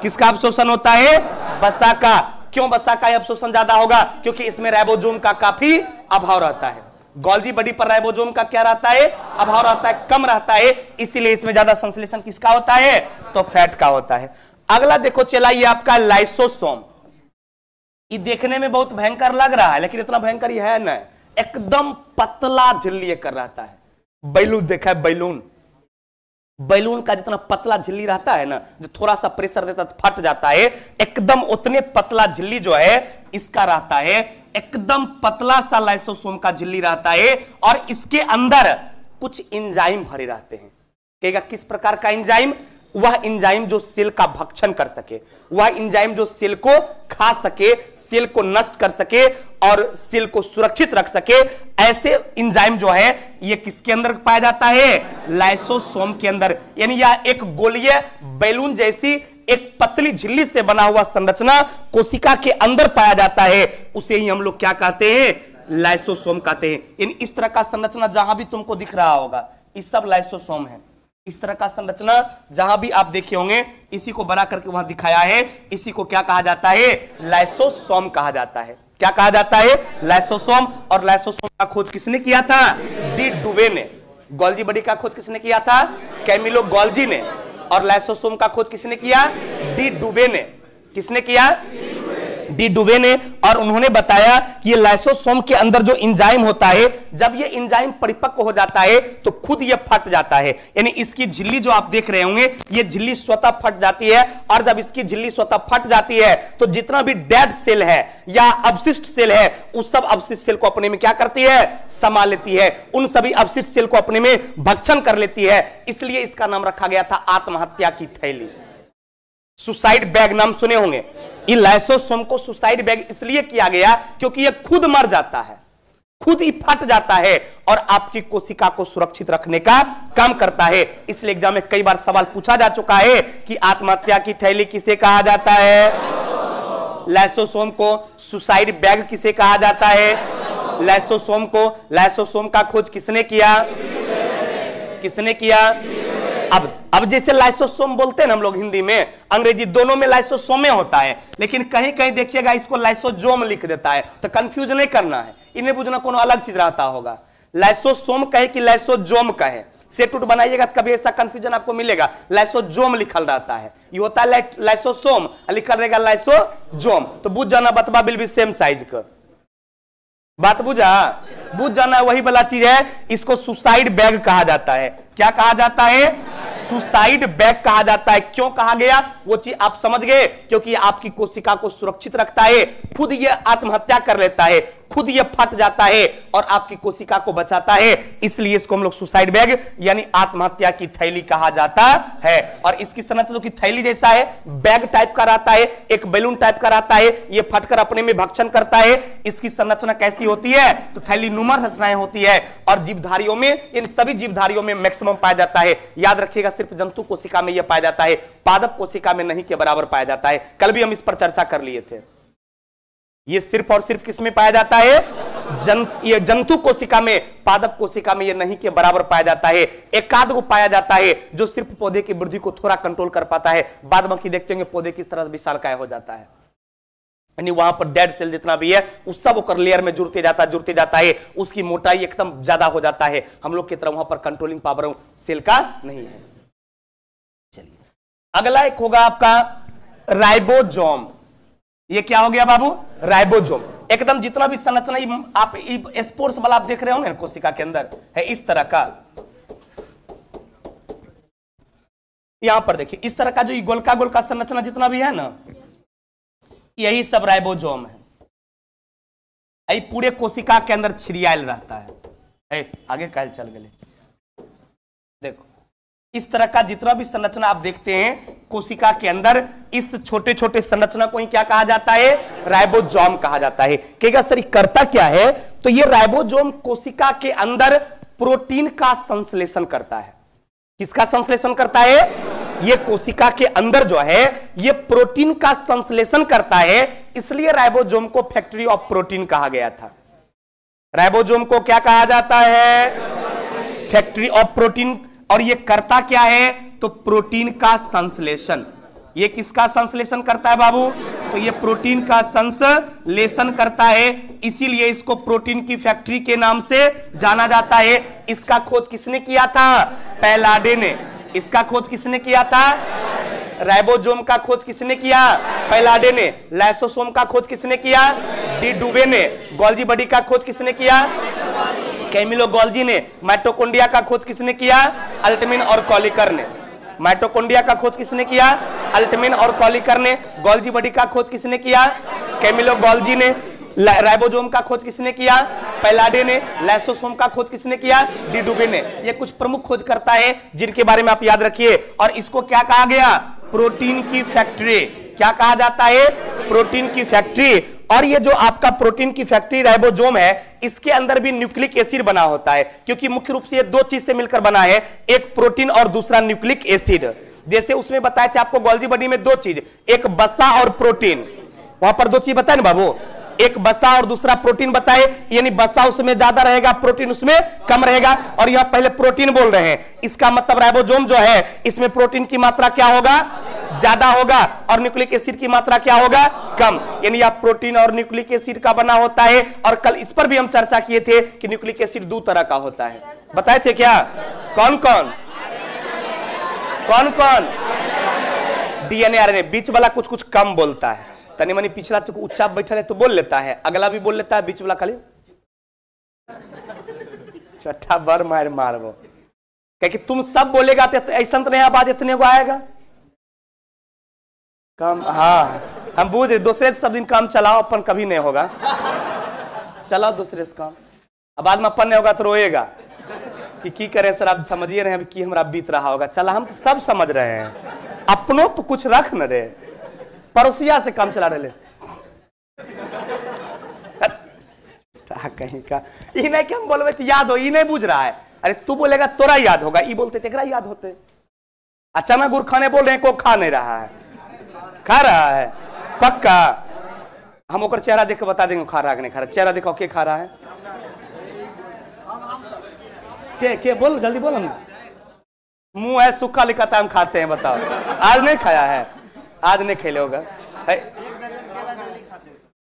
किसका अवशोषण होता है? वसा का। क्यों वसा का अवशोषण ज्यादा होगा? क्योंकि इसमें राइबोसोम का काफी अभाव रहता है। गोल्जी बॉडी पर राइबोसोम का क्या रहता है? अभाव रहता है, कम रहता है, इसीलिए इसमें ज्यादा संश्लेषण किसका होता है? तो फैट का होता है। अगला देखो चला ये आपका लाइसोसोम। ये देखने में बहुत भयंकर लग रहा है लेकिन इतना भयंकर ये है नहीं, एकदम पतला झिल्ली कर रहता है। बैलून देखा है? बैलून, बैलून का जितना पतला झिल्ली रहता है ना, जो थोड़ा सा प्रेशर देता तो फट जाता है, एकदम उतने पतला झिल्ली जो है इसका रहता है। एकदम पतला सा लाइसोसोम का झिल्ली रहता है और इसके अंदर कुछ एंजाइम भरे रहते हैं। कहेगा किस प्रकार का एंजाइम? वह एंजाइम जो सेल का भक्षण कर सके, वह एंजाइम जो सेल को खा सके, सेल को नष्ट कर सके और सेल को सुरक्षित रख सके, ऐसे एंजाइम जो है ये किसके अंदर पाया जाता है? लाइसोसोम के अंदर। यानी यह एक गोलीय बैलून जैसी एक पतली झिल्ली से बना हुआ संरचना कोशिका के अंदर पाया जाता है, उसे ही हम लोग क्या कहते हैं? लाइसोसोम कहते हैं। यानी इस तरह का संरचना जहां भी तुमको दिख रहा होगा, इस सब लाइसोसोम है। इस तरह का संरचना जहां भी आप देखे होंगे, इसी को बना करके वहां दिखाया है, इसी को क्या कहा जाता है? लाइसोसोम कहा जाता है। क्या कहा जाता है? लाइसोसोम। और लाइसोसोम का खोज किसने किया था? डी डुवे ने। गोल्जी बॉडी का खोज किसने किया था? कैमिलो गोल्जी ने। और लाइसोसोम का खोज किसने किया? डी डुवे ने। किसने किया? डी डुवे ने। और उन्होंने बताया कि ये लाइसोसोम के अंदर जो एंजाइम होता है, जब ये एंजाइम परिपक्व हो जाता है तो खुद ये फट जाता है। यानी इसकी झिल्ली जो आप देख रहे होंगे, ये झिल्ली स्वतः फट जाती है। और जब इसकी झिल्ली स्वतः फट जाती है तो जितना भी डेड सेल है या अवशिष्ट सेल है, उस सब अवशिष्ट सेल को अपने में क्या करती है? समा लेती है। उन सभी अवशिष्ट सेल को अपने में भक्षण कर लेती है। इसलिए इसका नाम रखा गया था आत्महत्या की थैली। सुसाइड बैग नाम सुने होंगे। ये लाइसोसोम को सुसाइड बैग इसलिए किया गया क्योंकि ये खुद मर जाता है, खुद ही फट जाता है और आपकी कोशिका को सुरक्षित रखने का काम करता है। इसलिए एग्जाम में कई बार सवाल पूछा जा चुका है कि आत्महत्या की थैली किसे कहा जाता है? लाइसोसोम को। सुसाइड बैग किसे कहा जाता है? लाइसोसोम को। लाइसोसोम का खोज किसने किया? किसने किया? अब जैसे लाइसोसोम बोलते हैं ना हम लोग हिंदी में, अंग्रेजी दोनों में लाइसोसोमे होता है, लेकिन कहीं कहीं देखिएगा इसको लाइसोजोम लिख देता है, तो कंफ्यूज नहीं करना है, इन्हें बुझना कोनो अलग चीज रहता होगा। लाइसोसोम कहे कि लाइसोजोम कहे, सेट उट बनाइएगा तो कभी ऐसा कंफ्यूजन आपको मिलेगा। लाइसोजोम लिखल रहता है, ये होता है लाइसोसोम, लिखल रहेगा लाइसोजोम। तो बुझ जाना बतबा बिल भी सेम साइज का बात बुझ जाना, वही वाला चीज है। इसको सुसाइड बैग कहा जाता है। क्या कहा जाता है? सुसाइड बैग कहा जाता है। क्यों कहा गया वो चीज आप समझ गए? क्योंकि आपकी कोशिका को सुरक्षित रखता है, खुद ये आत्महत्या कर लेता है, खुद ये फट जाता है और आपकी कोशिका को बचाता है। इसलिए इसको हम लोग सुसाइड बैग यानी आत्महत्या की थैली कहा जाता है। और इसकी संरचना की थैली जैसा है, बैग टाइप का रहता है, एक बैलून टाइप का रहता है, ये फटकर अपने में भक्षण करता है। इसकी संरचना कैसी होती है? तो थैली नुमा रचनाएं होती है। और जीवधारियों में, इन सभी जीवधारियों में मैक्सिमम पाया जाता है। याद रखिएगा, सिर्फ जंतु कोशिका में यह पाया जाता है, पादप कोशिका में नहीं के बराबर पाया जाता है। कल भी हम इस पर चर्चा कर लिए थे। ये सिर्फ और सिर्फ किसमें पाया जाता है? ये जंतु कोशिका में, पादप कोशिका में ये नहीं के बराबर पाया जाता है। एकाध को पाया जाता है जो सिर्फ पौधे की वृद्धि को थोड़ा कंट्रोल कर पाता है। बाद बाकी देखते होंगे पौधे किस तरह विशालकाय हो जाता है, यानी वहां पर डेड सेल जितना भी है उस सब लेयर में जुड़ते जाता है, उसकी मोटाई एकदम ज्यादा हो जाता है। हम लोग की तरह वहां पर कंट्रोलिंग पावर सेल का नहीं है। चलिए अगला एक होगा आपका राइबोसोम। ये क्या हो गया बाबू? राइबोसोम। एकदम जितना भी संरचना आप स्पोर्स वाला आप देख रहे होंगे कोशिका के अंदर है इस तरह का, यहां पर देखिए इस तरह का जो गोलका गोलका संरचना जितना भी है ना, यही सब राइबोसोम है। यही पूरे कोशिका के अंदर छिड़ियाल रहता है। आगे कल चल गए, देखो इस तरह का जितना भी संरचना आप देखते हैं कोशिका के अंदर, इस छोटे छोटे संरचना को ही क्या कहा जाता है? राइबोसोम कहा जाता है। कहेगा सर करता क्या है? तो ये राइबोसोम कोशिका के अंदर प्रोटीन का संश्लेषण करता है। किसका संश्लेषण करता है? ये कोशिका के अंदर जो है ये प्रोटीन का संश्लेषण करता है। इसलिए राइबोसोम को फैक्ट्री ऑफ प्रोटीन कहा गया था। राइबोसोम को क्या कहा जाता है? Factory of protein. और ये करता क्या है? तो प्रोटीन का संश्लेषण। ये किसका संश्लेषण करता है बाबू? तो ये प्रोटीन का संश्लेषण करता है। इसीलिए इसको प्रोटीन की फैक्ट्री के नाम से जाना जाता है। इसका खोज किसने किया था? पैलाडे ने। इसका खोज किसने किया था? राइबोसोम का खोज किसने किया? पैलाडे ने। लाइसोसोम का खोज किसने किया? डी डुवे ने। गोल्जी बॉडी का खोज किसने किया? कैमिलो गोल्जी ने। माइटोकॉन्ड्रिया का खोज किसने किया? अल्टमिन और कॉलिकर ने। माइटोकॉन्ड्रिया का खोज किसने किया? अल्टमिन और कॉलिकर ने। गोल्जी बॉडी का खोज किसने किया? कैमिलो गोल्जी ने। राइबोसोम का खोज किसने किया? पैलाडे ने। लाइसोसोम का खोज किसने किया? डी डुबे ने। ये कुछ प्रमुख खोजकर्ता है जिनके बारे में आप याद रखिए। और इसको क्या कहा गया? प्रोटीन की फैक्ट्री। क्या कहा जाता है? प्रोटीन की फैक्ट्री। और ये जो आपका प्रोटीन की फैक्ट्री राइबोसोम है, इसके अंदर भी न्यूक्लिक एसिड बना होता है, क्योंकि मुख्य रूप से ये दो चीज से मिलकर बना है, एक प्रोटीन और दूसरा न्यूक्लिक एसिड। जैसे उसमें बताए थे आपको गोल्गी बॉडी में दो चीज, एक वसा और प्रोटीन। वहां पर दो चीज बताए ना बाबू, एक वसा और दूसरा प्रोटीन बताए, यानी वसा उसमें ज्यादा रहेगा, प्रोटीन उसमें कम रहेगा। और यहां पहले प्रोटीन बोल रहे हैं, इसका मतलब राइबोसोम जो है इसमें प्रोटीन की मात्रा क्या होगा? ज्यादा होगा, और न्यूक्लिक एसिड की मात्रा क्या होगा? कम। यानी यह प्रोटीन और न्यूक्लिक एसिड का बना होता है। और कल इस पर भी हम चर्चा किए थे कि न्यूक्लिक एसिड दो तरह का होता है, बताए थे क्या? कौन कौन? कौन कौन? DNA RNA. बीच वाला कुछ कुछ कम बोलता है, तनी मनी पिछला उच्चाप बैठा है तो बोल लेता है, अगला भी बोल लेता है, बीच वाला खाली छठा बर मार मारबो। क्योंकि तुम सब बोलेगा तो ऐसा तो नहीं आवाज इतने को आएगा काम। हाँ हम बूझ रहे, दूसरे से सब दिन काम चलाओ, अपन कभी नहीं होगा। चलाओ दूसरे से काम, अब बाद में अपन नहीं होगा तो रोएगा कि की करें सर, आप समझिए रहे हैं कि हमारा बीत रहा होगा। चला हम सब समझ रहे हैं, अपनों पर कुछ रख न रहे, पड़ोसिया से काम चला रहे। कहीं का ई नहीं कि हम बोलबे तो याद हो, ई नहीं बुझ रहा है। अरे तू बोलेगा तोरा याद होगा, ई बोलते तेरा याद होते। अचानक गुड़ खाने बोल रहे हैं, को खा नहीं रहा है, खा रहा है पक्का। हम ओकर चेहरा देख के बता देंगे खा रहा है कि नहीं खा रहा। चेहरा देखो के खा रहा है, के बोल जल्दी बोल। हम मुंह है सूखा लिखा था, हम खाते हैं, बताओ। आज नहीं खाया है, आज नहीं खेले होगा।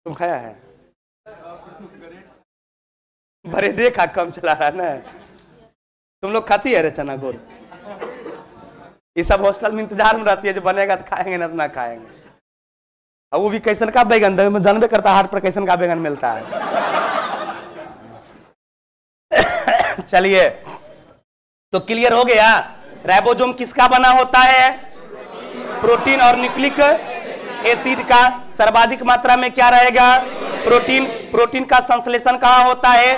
तुम खाया है? बरेडे खा कम चला रहा है ना। तुम लोग खाती है रे चना गोल? ये सब हॉस्टल में इंतजार में रहती है, जो बनेगा तो खाएंगे ना तो ना खाएंगे। अब वो भी कैसन का बैगन जानबे करता, हाट पर कैसन का बैगन मिलता है। चलिए तो क्लियर हो गया, राइबोसोम किसका बना होता है? प्रोटीन और न्यूक्लिक एसिड का। सर्वाधिक मात्रा में क्या रहेगा? प्रोटीन। प्रोटीन का संश्लेषण कहां होता है?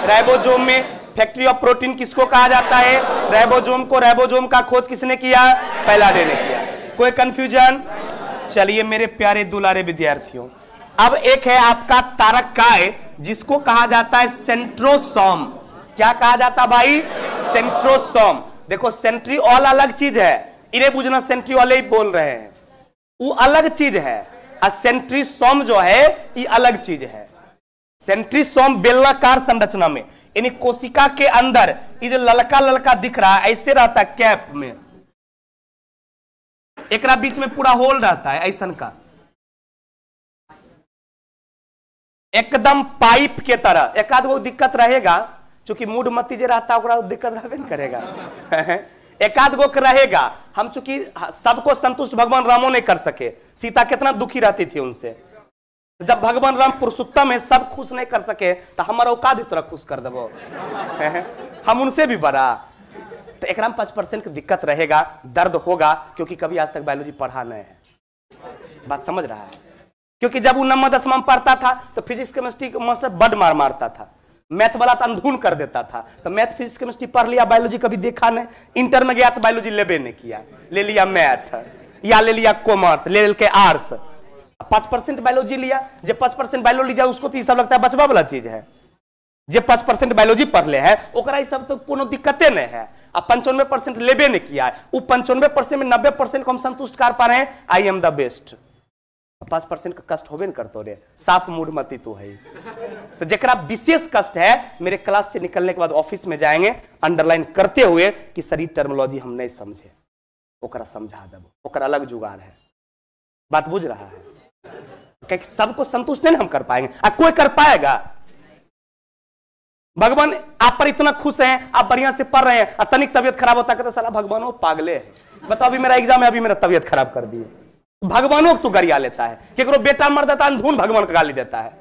राइबोसोम में। फैक्ट्री ऑफ प्रोटीन किसको कहा जाता है? राइबोसोम को। राइबोसोम का खोज किसने किया? पैलाडे ने किया। कोई कंफ्यूजन? चलिए मेरे प्यारे दुलारे विद्यार्थियों, अब एक है आपका तारक काय, जिसको कहा जाता है सेंट्रोसोम। क्या कहा जाता भाई? सेंट्रोसोम। देखो सेंट्रियोल अलग चीज है, इन्हें बुझना, सेंट्रियोल ही बोल रहे हैं, वो अलग चीज है। और सेंट्रीसोम जो है ये अलग चीज है। सेंट्रीसोम बेलनाकार संरचना में, यानी कोशिका के अंदर ये जो ललका ललका दिख रहा है ऐसे रहता है, कैप में एकरा बीच में पूरा होल रहता है ऐसा का, एकदम पाइप के तरह। एक आध गो दिक्कत रहेगा, चूंकि मूड मती जे रहता है दिक्कत रहबे नहीं करेगा। एक आध गो रहेगा। हम चूंकि सबको संतुष्ट भगवान रामो नहीं कर सके, सीता कितना दुखी रहती थी उनसे। जब भगवान राम पुरुषोत्तम है, सब खुश नहीं कर सके तो हमारा औकात इतना खुश कर देवो। हम उनसे भी बड़ा। तो एक 5% की दिक्कत रहेगा, दर्द होगा, क्योंकि कभी आज तक बायोलॉजी पढ़ा नहीं है। बात समझ रहा है? क्योंकि जब वो 9वीं 10वीं में पढ़ता था तो फिजिक्स केमिस्ट्री मास्टर बड मार मारता था, मैथ वाला तो अंधुन कर देता था। तो मैथ फिजिक्स केमिस्ट्री पढ़ लिया, बायोलॉजी कभी देखा नहीं। इंटर में गया तो बायोलॉजी लेबे नहीं किया, ले लिया मैथ या ले लिया कॉमर्स, ले के आर्ट्स। 5% बायोलॉजी लिया। जब 5% बायोलॉजी लिया उसको तो ये सब लगता है बचवा वाला चीज है। जे 5% बायोलॉजी पढ़ ले है ओकरा सब तो कोनो दिक्कते नहीं है। अब 95% लेबे नहीं किया है, वो 95% में 90% को हम संतुष्ट कर पा रहे हैं। I am the best. 5% का कष्ट होबे न करतो रे, साफ मूड मती तू है। तो जरा विशेष कष्ट है, मेरे क्लास से निकलने के बाद ऑफिस में जाएंगे अंडरलाइन करते हुए कि शरीर टर्मिनोलॉजी हम नहीं समझे, ओकरा समझा देबो, ओकरा अलग जुगाड़ है। बात बुझ रहा है? क्योंकि सबको संतुष्ट नहीं हम कर पाएंगे, कोई कर पाएगा? भगवान आप पर इतना खुश हैं, आप बढ़िया से पढ़ रहे हैं, तनिक तबियत खराब होता है, साला भगवान वो पागले है। बताओ अभी मेरा एग्जाम है, अभी मेरा तबियत खराब कर दिए। भगवानों को तो गरिया लेता है कि बेटा मर देता है, धून भगवान को गाली देता है।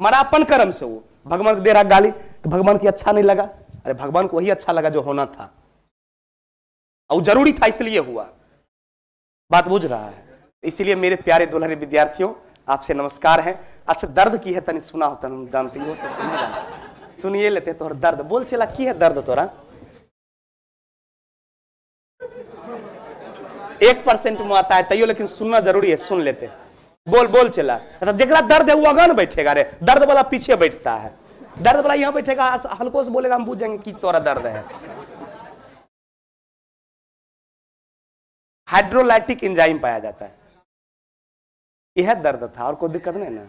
मरा अपन कर्म से, वो भगवान को दे रहा गाली तो भगवान की अच्छा नहीं लगा। अरे भगवान को वही अच्छा लगा जो होना था, और जरूरी था इसलिए हुआ। बात बुझ रहा है? इसीलिए मेरे प्यारे दुल्हन विद्यार्थियों आपसे नमस्कार है। अच्छा दर्द की है तनी सुना होता, जानती हो, सुनिए लेते तोहर दर्द बोल चला की है दर्द तोरा 1% में आता है तैयो लेकिन सुनना जरूरी है सुन लेते बोल बोल चला जरा दर्द है वो आगा न बैठेगा रे दर्द वाला पीछे बैठता है दर्द वाला यहां बैठेगा हल्को से बोलेगा हम बुझ जाएंगे कि तोरा दर्द है हाइड्रोलाइटिक एंजाइम पाया जाता है यह दर्द था और कोई दिक्कत नहीं ना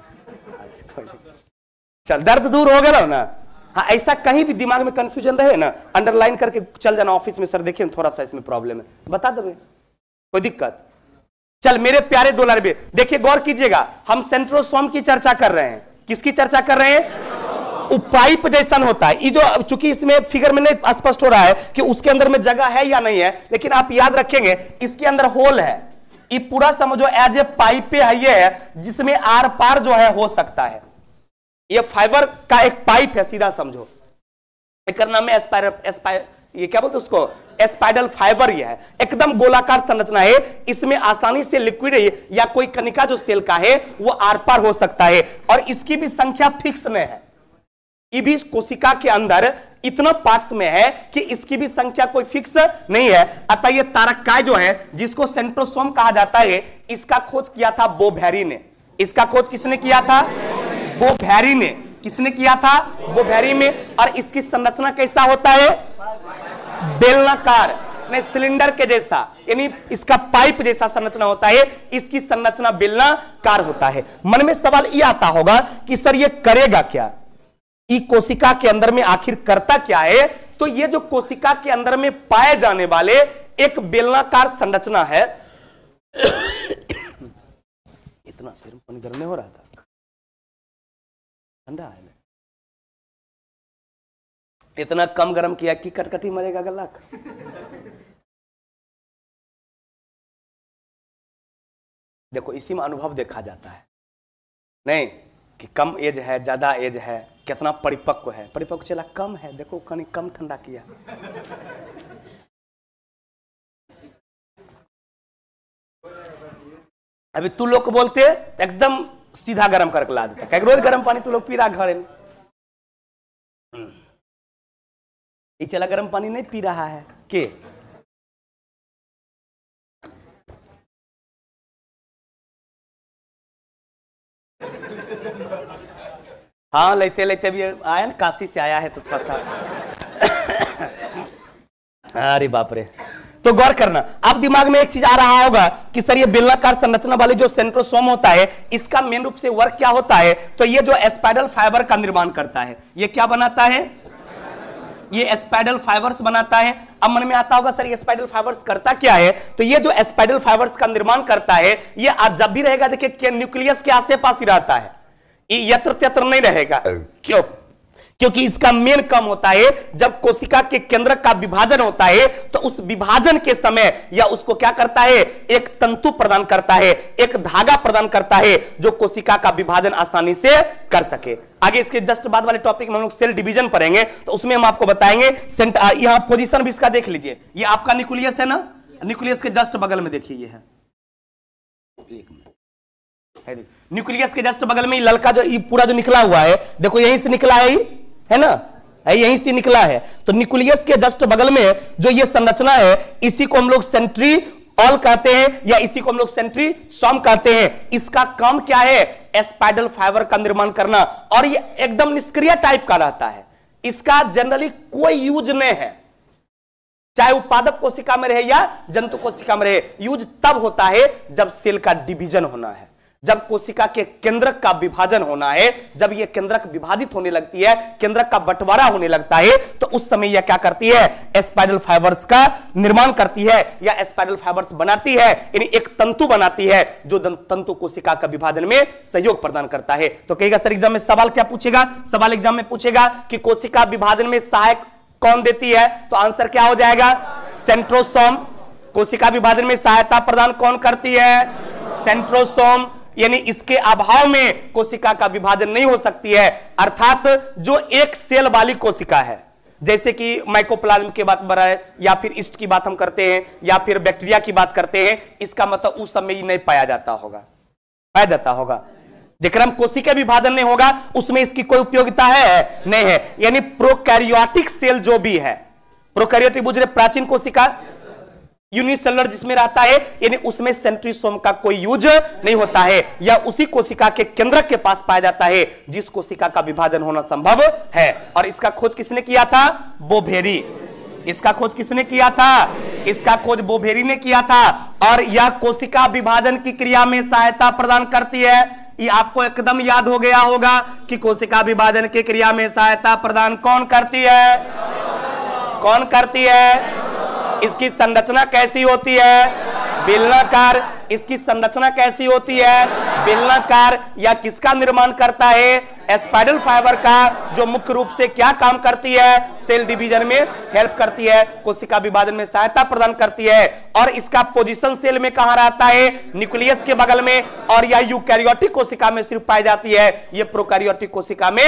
चल दर्द दूर हो गया ना हाँ ऐसा कहीं भी दिमाग में कंफ्यूजन रहे ना अंडरलाइन करके चल जाना ऑफिस में सर देखिए थोड़ा सा इसमें प्रॉब्लम है बता दो कोई दिक्कत चल मेरे प्यारे $2 देखिए गौर कीजिएगा हम सेंट्रोसोम की चर्चा कर रहे हैं किसकी चर्चा कर रहे हैं पाइप जैसा होता है ये जो चूंकि इसमें फिगर में नहीं स्पष्ट हो रहा है कि उसके अंदर में जगह है या नहीं है लेकिन आप याद रखेंगे इसके अंदर होल है ये पूरा समझो एज ए पाइप है ये है जिसमें आर पार जो है हो सकता है ये फाइबर का एक पाइप है सीधा समझो एक नाम है ये क्या बोलते उसको स्पाइडल फाइबर ये है एकदम गोलाकार संरचना है इसमें आसानी से लिक्विड या कोई कणिका जो सेल का है वो आर पार हो सकता है और इसकी भी संख्या फिक्स में है ये भी कोशिका के अंदर इतना पार्ट्स में है कि इसकी भी संख्या कोई फिक्स नहीं है अतः ये तारककाय जो है जिसको सेंट्रोसोम कहा जाता है इसका खोज किया था बोभैरी ने इसका खोज किसने किया था बोभैरी ने किसने किया था बोभैरी में और इसकी संरचना कैसा होता है बेलनाकार नहीं सिलेंडर के जैसा यानी इसका पाइप जैसा संरचना होता है इसकी संरचना बेलनाकार होता है मन में सवाल यह आता होगा कि सर ये करेगा क्या ये कोशिका के अंदर में आखिर करता क्या है तो ये जो कोशिका के अंदर में पाए जाने वाले एक बेलनाकार संरचना है इतना पानी गर्म नहीं हो रहा था ठंडा है इतना कम गर्म किया कि कटकटी मरेगा गला देखो इसी में अनुभव देखा जाता है नहीं कि कम एज है ज्यादा एज है कितना परिपक्व है परिपक्व चला कम है देखो कहीं कम ठंडा किया अभी तू लोग को बोलते एकदम सीधा गर्म करके ला देता रोज गर्म पानी तू लोग पी रहा घर में ये चला गर्म पानी नहीं पी रहा है के हाँ लेते लेते भी आया ना काशी से आया है तो थोड़ा सा अरे बाप रे तो गौर करना अब दिमाग में एक चीज आ रहा होगा कि सर ये बेलनाकार संरचना वाले जो सेंट्रोसोम होता है इसका मेन रूप से वर्क क्या होता है तो ये जो स्पाइडल फाइबर का निर्माण करता है ये क्या बनाता है ये स्पाइडल फाइबर्स बनाता है अब मन में आता होगा सर ये स्पाइडल फाइबर्स करता क्या है तो ये जो स्पाइडल फाइबर्स का निर्माण करता है ये आज जब भी रहेगा देखिए न्यूक्लियस के आसपास ही रहता है ये यत्र तत्र नहीं रहेगा क्यों क्योंकि इसका मेन काम होता है जब कोशिका के केंद्र का विभाजन होता है तो उस विभाजन के समय या उसको क्या करता है एक तंतु प्रदान करता है एक धागा प्रदान करता है जो कोशिका का विभाजन आसानी से कर सके आगे इसके जस्ट बाद वाले टॉपिक में हम लोग सेल डिवीजन पढ़ेंगे तो उसमें हम आपको बताएंगे यहां पोजीशन भी इसका देख लीजिए ये आपका न्यूक्लियस है ना न्यूक्लियस के जस्ट बगल में देखिए ये है न्यूक्लियस के जस्ट बगल में ललका जो पूरा जो निकला हुआ है देखो यहीं से निकला है ना यहीं से निकला है तो न्यूक्लियस के जस्ट बगल में जो ये संरचना है इसी को हम लोग सेंट्रिओल कहते हैं या इसी को हम लोग सेंट्रिसोम कहते हैं इसका काम क्या है स्पाइडल फाइबर का निर्माण करना और ये एकदम निष्क्रिय टाइप का रहता है इसका जनरली कोई यूज नहीं है चाहे उत्पादक कोशिका में रहे या जंतु कोशिका में रहे यूज तब होता है जब सेल का डिवीजन होना है जब कोशिका के केंद्रक का विभाजन होना है जब यह केंद्रक विभाजित होने लगती है केंद्रक का बंटवारा होने लगता है तो उस समय यह क्या करती है स्पाइडल फाइबर्स का निर्माण करती है या स्पाइडल फाइबर्स बनाती है यानी एक तंतु बनाती है जो तंतु कोशिका का विभाजन में सहयोग प्रदान करता है तो कहेगा सर एग्जाम में सवाल क्या पूछेगा सवाल एग्जाम में पूछेगा कि कोशिका विभाजन में सहायक कौन देती है तो आंसर क्या हो जाएगा सेंट्रोसोम कोशिका विभाजन में सहायता प्रदान कौन करती है सेंट्रोसोम यानी इसके अभाव में कोशिका का विभाजन नहीं हो सकती है अर्थात जो एक सेल वाली कोशिका है जैसे कि माइकोप्लाज्म की बात बढ़ाए या फिर ईस्ट की बात हम करते हैं या फिर बैक्टीरिया की बात करते हैं इसका मतलब उस समय ही नहीं पाया जाता होगा जेकर हम कोशिका विभाजन नहीं होगा उसमें इसकी कोई उपयोगिता है नहीं है। यानी प्रोकैरियोटिक सेल जो भी है, प्रोकैरियोटिक बुझ रहे प्राचीन कोशिका यूनिसेलुलर जिसमें रहता है, यानी उसमें सेंट्रीसोम का कोई यूज नहीं होता है, या उसी कोशिका के केंद्रक के पास पाया जाता है जिस कोशिका का विभाजन होना संभव है। और इसका खोज किसने किया था? बोभेरी। इसका खोज किसने किया था? इसका खोज बोभेरी ने किया था। और यह कोशिका विभाजन की क्रिया में सहायता प्रदान करती है। ये आपको एकदम याद हो गया होगा कि कोशिका विभाजन की क्रिया में सहायता प्रदान कौन करती है? कौन करती है? इसकी संरचना कैसी होती है? बेलनाकार। इसकी संरचना कैसी होती है? बेलनाकार। या किसका निर्माण करता है? स्पाइरल फाइबर का, जो मुख्य रूप से क्या काम करती है? सेल डिवीजन में हेल्प करती है, कोशिका विभाजन में सहायता प्रदान करती है। और इसका पोजीशन सेल में कहां रहता है? न्यूक्लियस के बगल में। और यह यूकैरियोटिक कोशिका में सिर्फ पाई जाती है, यह प्रोकैरियोटिक कोशिका में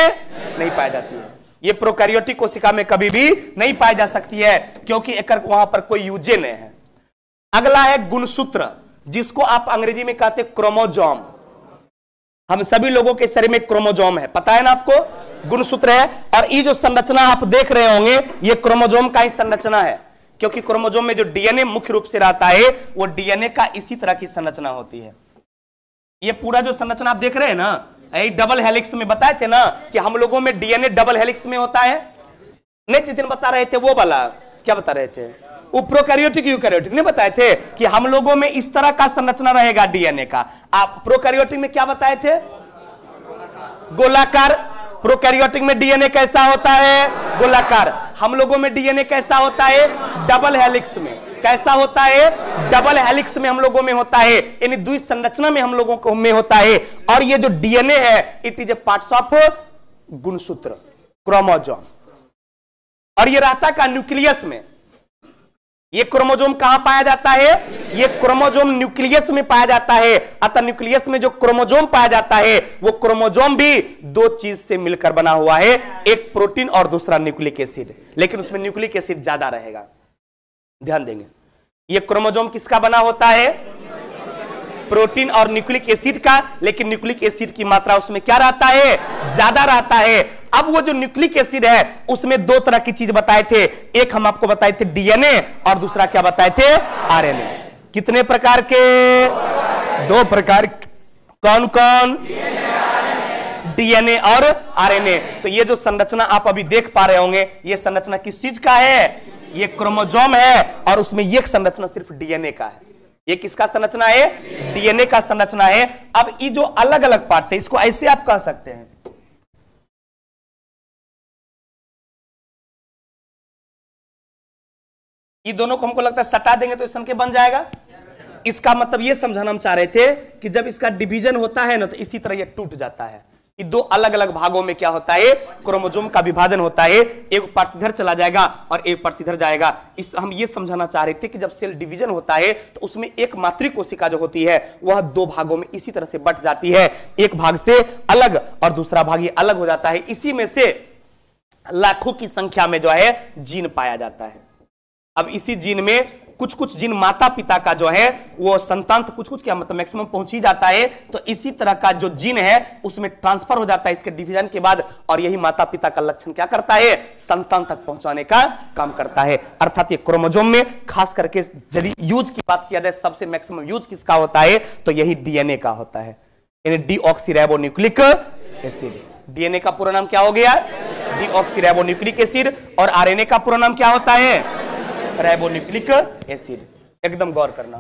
नहीं पाई जाती है। ये प्रोकैरियोटिक कोशिका में कभी भी नहीं पाई जा सकती है, क्योंकि एक वहां पर कोई यूजे नहीं है। अगला है गुणसूत्र, जिसको आप अंग्रेजी में कहते हैं क्रोमोजोम। हम सभी लोगों के शरीर में क्रोमोजोम है, पता है ना आपको? गुणसूत्र है। और ये जो संरचना आप देख रहे होंगे, ये क्रोमोजोम का ही संरचना है, क्योंकि क्रोमोजोम में जो डीएनए मुख्य रूप से रहता है, वो डीएनए का इसी तरह की संरचना होती है। ये पूरा जो संरचना आप देख रहे हैं ना, डबल हेलिक्स में बताए थे ना कि हम लोगों में डीएनए डबल हेलिक्स में होता है। नहीं, जिस दिन बता रहे थे वो वाला, क्या बता रहे थे? वो प्रोकैरियोटिक यूकैरियोटिक नहीं बताए थे कि हम लोगों में इस तरह का संरचना रहेगा डीएनए का। आप प्रोकैरियोटिक में क्या बताए थे? गोलाकार। प्रोकैरियोटिक में डीएनए कैसा होता है? गोलाकार। हम लोगों में डीएनए कैसा होता है? डबल हेलिक्स में। कैसा होता है? डबल हेलिक्स में हम लोगों में होता है, यानी द्वि संरचना में हम लोगों को में होता है। और ये जो डीएनए है, it is a parts of गुणसूत्र, क्रोमोजोम। और ये रहता का न्यूक्लियस में। ये क्रोमोजोम कहां पाया जाता है? ये क्रोमोजोम न्यूक्लियस में पाया जाता है। अतः न्यूक्लियस में जो क्रोमोजोम पाया जाता है, वो क्रोमोजोम भी दो चीज से मिलकर बना हुआ है, एक प्रोटीन और दूसरा न्यूक्लिक एसिड। लेकिन उसमें न्यूक्लिक एसिड ज्यादा रहेगा, ध्यान देंगे। ये क्रोमोजोम किसका बना होता है? प्रोटीन और न्यूक्लिक एसिड का। लेकिन न्यूक्लिक एसिड की मात्रा उसमें क्या रहता है? ज्यादा रहता है। अब वो जो न्यूक्लिक एसिड है, उसमें दो तरह की चीज बताए थे। एक हम आपको बताए थे डीएनए, और दूसरा क्या बताए थे? आरएनए। कितने प्रकार के? दो प्रकार। कौन कौन? डीएनए और आरएनए। तो ये जो संरचना आप अभी देख पा रहे होंगे, ये संरचना किस चीज का है? ये क्रोमोजोम है, और उसमें ये संरचना सिर्फ डीएनए का है। ये किसका संरचना है? डीएनए का संरचना है। अब ये जो अलग अलग पार्ट्स है, इसको ऐसे आप कह सकते हैं, ये दोनों को हमको लगता है सटा देंगे तो सन के बन जाएगा। इसका मतलब ये समझाना हम चाह रहे थे कि जब इसका डिवीजन होता है ना, तो इसी तरह ये टूट जाता है। ये दो अलग अलग भागों में क्या होता है? क्रोमोजोम का विभाजन होता है। एक पार्ट इधर चला जाएगा और एक पार्ट इधर जाएगा। इस हम ये समझाना चाह रहे थे कि जब सेल डिवीजन होता है, तो उसमें एक मातृ कोशिका जो होती है, वह दो भागों में इसी तरह से बट जाती है। एक भाग से अलग और दूसरा भाग ये अलग हो जाता है। इसी में से लाखों की संख्या में जो है जीन पाया जाता है। अब इसी जीन में कुछ कुछ जीन माता पिता का जो है वो संतान तक, कुछ कुछ क्या मतलब मैक्सिमम पहुंच ही जाता है। तो इसी तरह का जो जीन है उसमें ट्रांसफर हो जाता है इसके डिवीजन के बाद, और यही माता पिता का लक्षण क्या करता है? संतान तक पहुंचाने का काम करता है। अर्थात ये क्रोमोजोम में खास करके यदि यूज की बात किया जाए, सबसे मैक्सिमम यूज किसका होता है? तो यही डीएनए का होता है, यानी डीऑक्सीराइबोन्यूक्लिक एसिड। डीएनए का पूरा नाम क्या हो गया? Deoxyribonucleic acid. और आरएनए का पूरा नाम क्या होता है? Ribonucleic acid. एकदम गौर करना।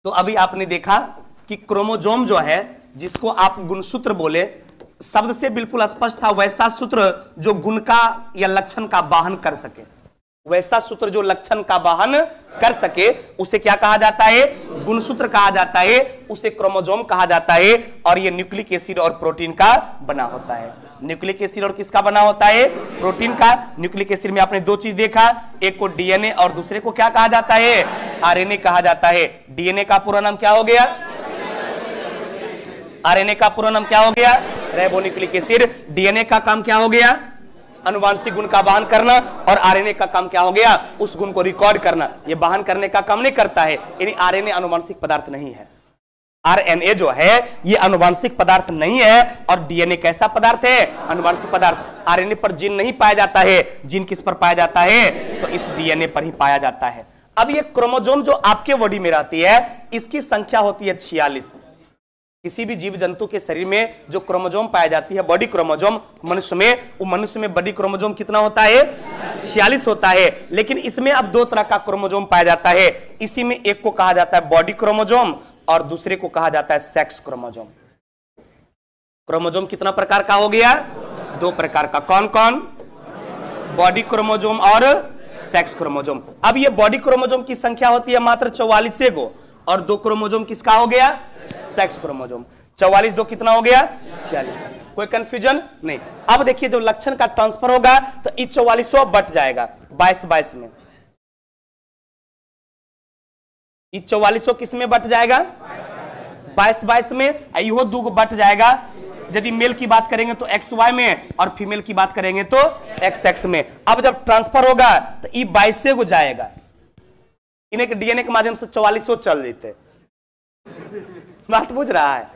तो अभी आपने देखा कि क्रोमोजोम जो है, जिसको आप गुणसूत्र बोले, शब्द से बिल्कुल स्पष्ट था, वैसा सूत्र जो गुण का या लक्षण का वाहन कर सके। वैसा सूत्र जो लक्षण का वाहन कर सके, उसे क्या कहा जाता है? गुणसूत्र कहा जाता है। उसे क्रोमोजोम कहा जाता है। और ये न्यूक्लिक एसिड और प्रोटीन का बना होता है। न्यूक्लिक एसिड और किसका बना होता है? प्रोटीन का। न्यूक्लिक एसिड में आपने दो चीज देखा, एक को डीएनए और दूसरे को क्या कहा जाता है? आरएनए कहा जाता है। डीएनए का पूरा नाम क्या हो गया? आरएनए का पूरा नाम क्या हो गया? Ribonucleic acid. डीएनए का काम क्या हो गया? अनुवांशिक गुण का वहन करना। और आरएनए का काम क्या हो गया? उस गुण को रिकॉर्ड करना। ये वहन करने का काम नहीं करता है, यानी आरएनए अनुवांशिक पदार्थ नहीं है। आरएनए जो है ये आनुवांशिक पदार्थ नहीं है, और डीएनए कैसा पदार्थ है? आनुवांशिक पदार्थ। आरएनए पर जीन नहीं पाया जाता है, जीन किस पर पाया जाता है? तो इस डीएनए पर ही पाया जाता है। अब ये क्रोमोजोम जो आपके बॉडी में रहती है, इसकी संख्या होती है 46। किसी भी जीव जंतु के शरीर में जो क्रोमोजोम पाया जाती है, बॉडी क्रोमोजोम, मनुष्य में, वो मनुष्य में बॉडी क्रोमोजोम कितना होता है? 46 होता है। लेकिन इसमें अब दो तरह का क्रोमोजोम पाया जाता है। इसी में एक को कहा जाता है बॉडी क्रोमोजोम और दूसरे को कहा जाता है सेक्स क्रोमोजोम। क्रोमोजोम कितना प्रकार का हो गया? दो प्रकार का। कौन कौन? बॉडी क्रोमोजोम और सेक्स क्रोमोजोम। अब ये बॉडी क्रोमोजोम की संख्या होती है मात्र 44 गो, और दो क्रोमोजोम किसका हो गया? Sex chromosome. 44 दो कितना हो गया? 46। कोई कंफ्यूजन नहीं। अब देखिए जब लक्षण का ट्रांसफर होगा तो इस 44 बट जाएगा 22 में। इस 44 किस में बट जाएगा? 22 में। इहो दो बट जाएगा। यदि मेल की बात करेंगे तो XY में, और फीमेल की बात करेंगे तो XX में। अब जब ट्रांसफर होगा तो ये 22 को जाएगा, इन्हें डीएनए के माध्यम से 44 चल देते। बात बुझ रहा है?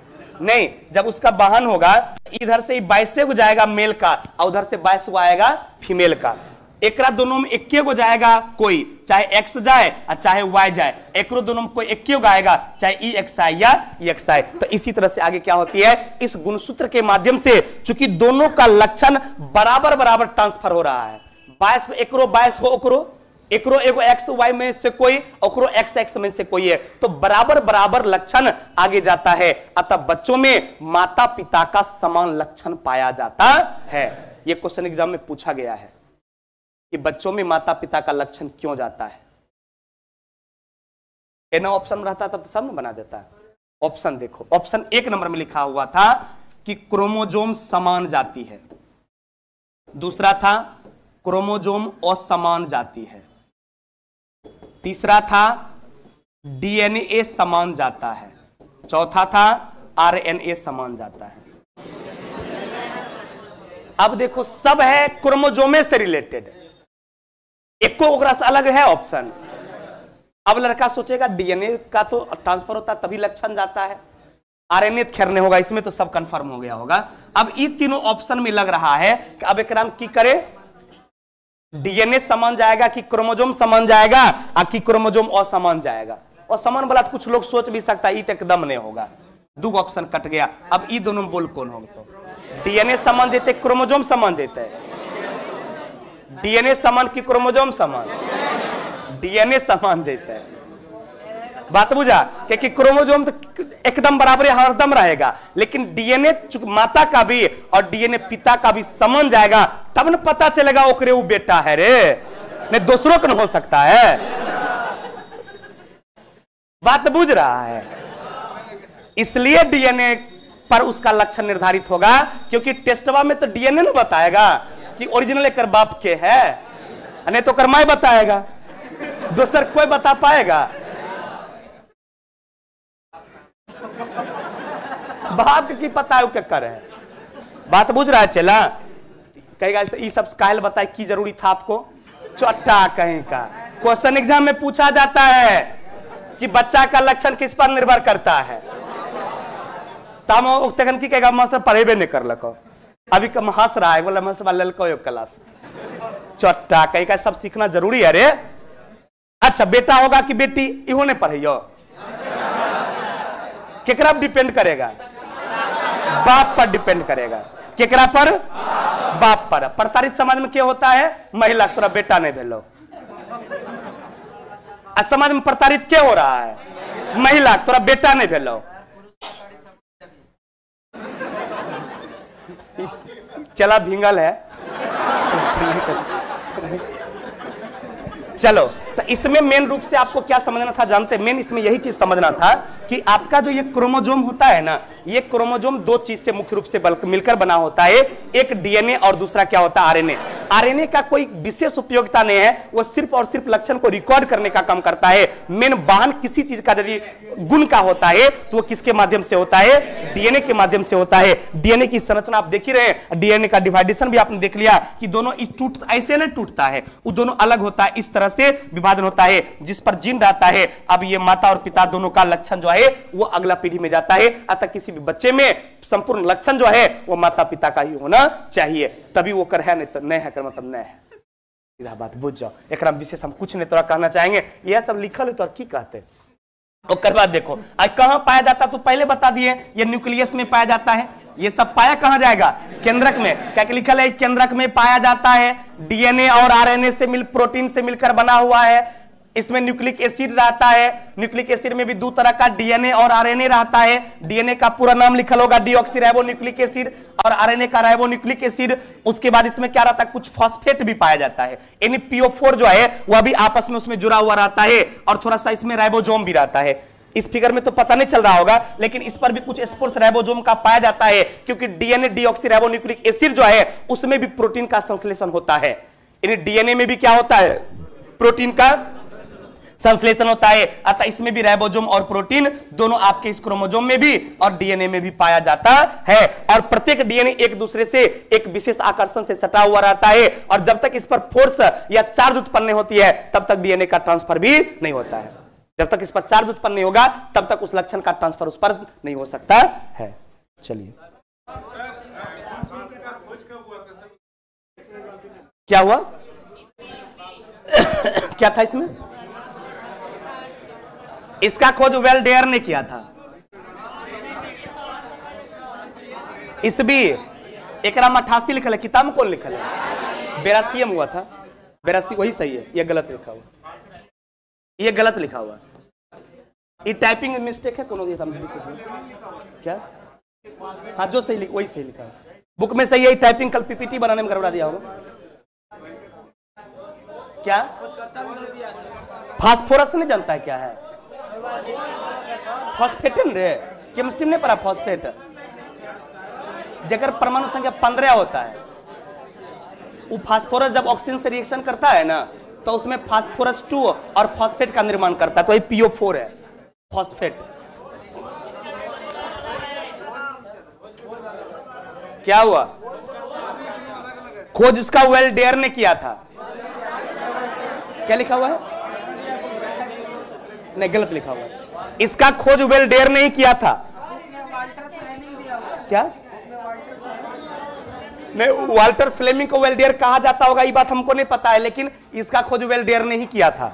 नहीं, जब उसका वाहन होगा इधर से 22 को जाएगा मेल का, और उधर से 22 को आएगा फीमेल का। एकरा दोनों में 21 को जाएगा कोई, चाहे X जाए और चाहे Y जाए। एकरो दोनों में कोई 21 को आएगा, चाहे EXI या EXI। तो इसी तरह से आगे क्या होती है? इस गुणसूत्र के माध्यम से चूंकि दोनों का लक्षण बराबर बराबर ट्रांसफर हो रहा है, 22 को एकरो, 22 को ओकरो, एकरो एगो XY में से कोई, ओकरो XX में से कोई है, तो बराबर बराबर लक्षण आगे जाता है। अतः बच्चों में माता पिता का समान लक्षण पाया जाता है। यह क्वेश्चन एग्जाम में पूछा गया है कि बच्चों में माता पिता का लक्षण क्यों जाता है। ना ऑप्शन रहता तब तो सब बना देता है। ऑप्शन देखो, ऑप्शन 1 नंबर में लिखा हुआ था कि क्रोमोजोम समान जाती है, दूसरा था क्रोमोजोम असमान जाती है, तीसरा था डीएनए समान जाता है, चौथा था आरएनए समान जाता है। अब देखो सब है क्रोमोजोमे से रिलेटेड, एक को ओकरा से अलग है ऑप्शन। अब लड़का सोचेगा डीएनए का तो ट्रांसफर होता है तभी लक्षण जाता है, आरएनए खेरने होगा, इसमें तो सब कंफर्म हो गया होगा। अब इन तीनों ऑप्शन में लग रहा है कि अब एकराम की करे, डीएनए समान जाएगा कि क्रोमोजोम समान जाएगा, और कि क्रोमोजोम असमान जाएगा। और समान वाला तो कुछ लोग सोच भी सकता है, एकदम नहीं होगा। दो ऑप्शन कट गया। अब ई दोनों बोल कौन होगा? तो डीएनए समान जेते, क्रोमोजोम समान जेते। डीएनए समान की क्रोमोजोम समान? डीएनए समान जेते। बात बुझा? क्योंकि क्रोमोजोम तो एकदम बराबर हरदम रहेगा, लेकिन डीएनए माता का भी और डीएनए पिता का भी समान जाएगा, तब न पता चलेगा ओकरे वो बेटा है रे, नहीं दूसरों का न हो सकता है। बात बुझ रहा है? इसलिए डीएनए पर उसका लक्षण निर्धारित होगा, क्योंकि टेस्टवा में तो डीएनए न बताएगा कि ओरिजिनल एक बाप के है, नहीं तो कर्माई बताएगा, दूसर कोई बता पाएगा? बाप की पता है क्या करे। बात बुझ रहा है? चला कहेगा ये सब कायल बताए की जरूरी था आपको? चोट्टा कहीं का। क्वेश्चन एग्जाम में पूछा जाता है कि बच्चा का लक्षण किस पर निर्भर करता है, तब की कहेगा मास्टर पढ़ेबे नहीं कर लको, अभी कम हंस रहा है, बोला मास्टर ललको एक क्लास। चोट्टा कहीं का, सब सीखना जरूरी है रे। अच्छा बेटा होगा कि बेटी, इहो ने पढ़ियो, केकरा पर डिपेंड करेगा? बाप पर डिपेंड करेगा। केकरा पर? बाप पर। प्रताड़ित समाज में क्या होता है? महिला, तोरा बेटा नहीं भेलो। समाज में प्रताड़ित क्या हो रहा है? महिला, तोरा बेटा नहीं भेलो। चला भींगल है। चलो, तो इसमें मेन रूप से आपको क्या समझना था जानते? मेन इसमें यही चीज समझना था कि आपका जो ये क्रोमोजोम होता है ना, ये क्रोमोसोम दो चीज से मुख्य रूप से मिलकर बना होता है, एक डीएनए और दूसरा क्या होता है आरएनए। आरएनए का कोई विशेष उपयोगिता नहीं है, वो सिर्फ और सिर्फ लक्षण को रिकॉर्ड करने का काम करता है। मेन वाहन किसी चीज का यदि गुण का होता है तो वो किसके माध्यम से होता है, डीएनए के माध्यम से होता है। डीएनए की संरचना आप देख ही रहे हैं, डीएनए का डिवाइडेशन भी आपने देख लिया कि दोनों इस ऐसे नहीं टूटता है, वो दोनों अलग होता है, इस तरह से विभाजन होता है जिस पर जीन रहता है। अब ये माता और पिता दोनों का लक्षण जो है वो अगला पीढ़ी में जाता है, अतः किसी भी बच्चे में संपूर्ण लक्षण जो है वो माता पिता का ही होना चाहिए, तभी वो कर है, नहीं तो नहीं है कर मतलब नहीं है। सीधा बात बुझ जाओ, एक विशेष हम कुछ नहीं तोरा कहना चाहेंगे, यह सब लिखल है तो की कहते। और बाद देखो आज कहां पाया जाता तो पहले बता दिए, ये न्यूक्लियस में पाया जाता है। ये सब पाया कहां जाएगा, केंद्रक में। क्या लिखल है, केंद्रक में पाया जाता है। डीएनए और आरएनए से प्रोटीन से मिलकर बना हुआ है। इसमें न्यूक्लिक एसिड रहता है, न्यूक्लिक एसिड में भी दो तरह का डीएनए और आरएनए रहता है। डीएनए का पूरा नाम लिखल होगा डीऑक्सीराइबोन्यूक्लिक एसिड और आरएनए का राइबोन्यूक्लिक एसिड। उसके बाद इसमें क्या रहता है, कुछ फॉस्फेट भी पाया जाता है, यानी PO4 जो है वह भी आपस में उसमें जुड़ा हुआ रहता है, और थोड़ा सा इसमें राइबोसोम भी रहता है। इस फिगर में तो पता नहीं चल रहा होगा, लेकिन इस पर भी कुछ स्पोर्स राइबोसोम का पाया जाता है, क्योंकि डीएनए डीऑक्सीराइबोन्यूक्लिक एसिड जो है उसमें भी प्रोटीन का संश्लेषण होता है। यानी डीएनए में भी क्या होता है, प्रोटीन का संश्लेषण होता है, अतः इसमें भी राइबोसोम और प्रोटीन दोनों आपके इस क्रोमोसोम में भी और डीएनए में भी पाया जाता है। और प्रत्येक डीएनए एक दूसरे से एक विशेष आकर्षण से सटा हुआ रहता है, और जब तक इस पर फोर्स या चार्ज उत्पन्न होती है तब तक डीएनए का ट्रांसफर भी नहीं होता है। जब तक इस पर चार्ज उत्पन्न नहीं होगा तब तक उस लक्षण का ट्रांसफर उस पर नहीं हो सकता है। चलिए क्या हुआ क्या था इसमें, इसका खोज वेल डेयर ने किया था। इस भी एक 88 लिखल है, किताब में कौन लिखल है, 82 में हुआ था, 82 वही सही है, ये गलत लिखा हुआ, ये गलत लिखा हुआ, ये टाइपिंग मिस्टेक है कोनो क्या। हाँ जो सही वही सही लिखा है, बुक में सही है, टाइपिंग कल पीपीटी बनाने में गड़बड़ा दिया होगा। क्या फास्फोरस नहीं जानता है क्या है, फॉस्फेटिन रे, केमिस्ट्री में पढ़ा फॉस्फेट, जगह परमाणु संख्या 15 होता है, वो फास्फोरस जब ऑक्सीजन से रिएक्शन करता है ना तो उसमें फास्फोरस 2 और फॉस्फेट का निर्माण करता है, तो ये PO4 है फॉस्फेट। क्या हुआ, खोज उसका वेल डेयर ने किया था। क्या लिखा हुआ है, नहीं गलत लिखा हुआ है, इसका खोज वेल डेयर ने ही किया था। क्या नहीं, वाल्टर फ्लेमिंग को वेल डेयर कहा जाता होगा ये बात हमको नहीं पता है, लेकिन इसका खोज वेल डेयर ने ही किया था।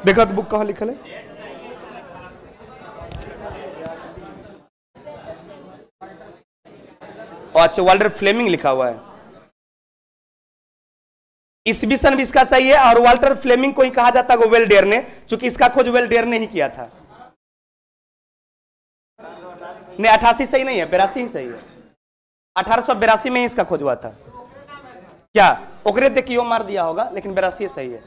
देखो तो बुक कहां लिखल है, अच्छा वाल्टर फ्लेमिंग लिखा हुआ है। इस विषय भी इसका सही है, और वाल्टर फ्लेमिंग को ही कहा जाता है वेल डेयर ने, क्योंकि इसका खोज वेल डेयर ने ही किया था। नहीं 88 सही नहीं है, 82 ही सही है, 1882 में ही इसका खोज हुआ था। क्या ओकरे देखियो मार दिया होगा, लेकिन 82 सही है।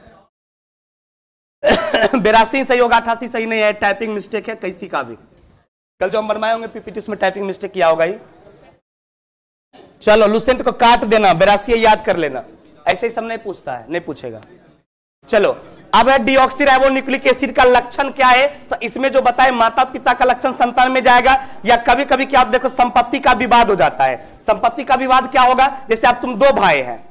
82 सही होगा, 88 सही नहीं है, टाइपिंग मिस्टेक है किसी का भी। कल जो हम बनवाए होंगे पीपीटी उसमें टाइपिंग मिस्टेक किया होगा ही। चलो लुसेंट को काट देना, 82 याद कर लेना, ऐसे ही सब नहीं पूछता है, नहीं पूछेगा। चलो अब है डीऑक्सीराइबोन्यूक्लिक एसिड का लक्षण क्या है, तो इसमें जो बताए माता पिता का लक्षण संतान में जाएगा, या कभी कभी क्या आप देखो संपत्ति का विवाद हो जाता है। संपत्ति का विवाद क्या होगा, जैसे आप तुम 2 भाई हैं,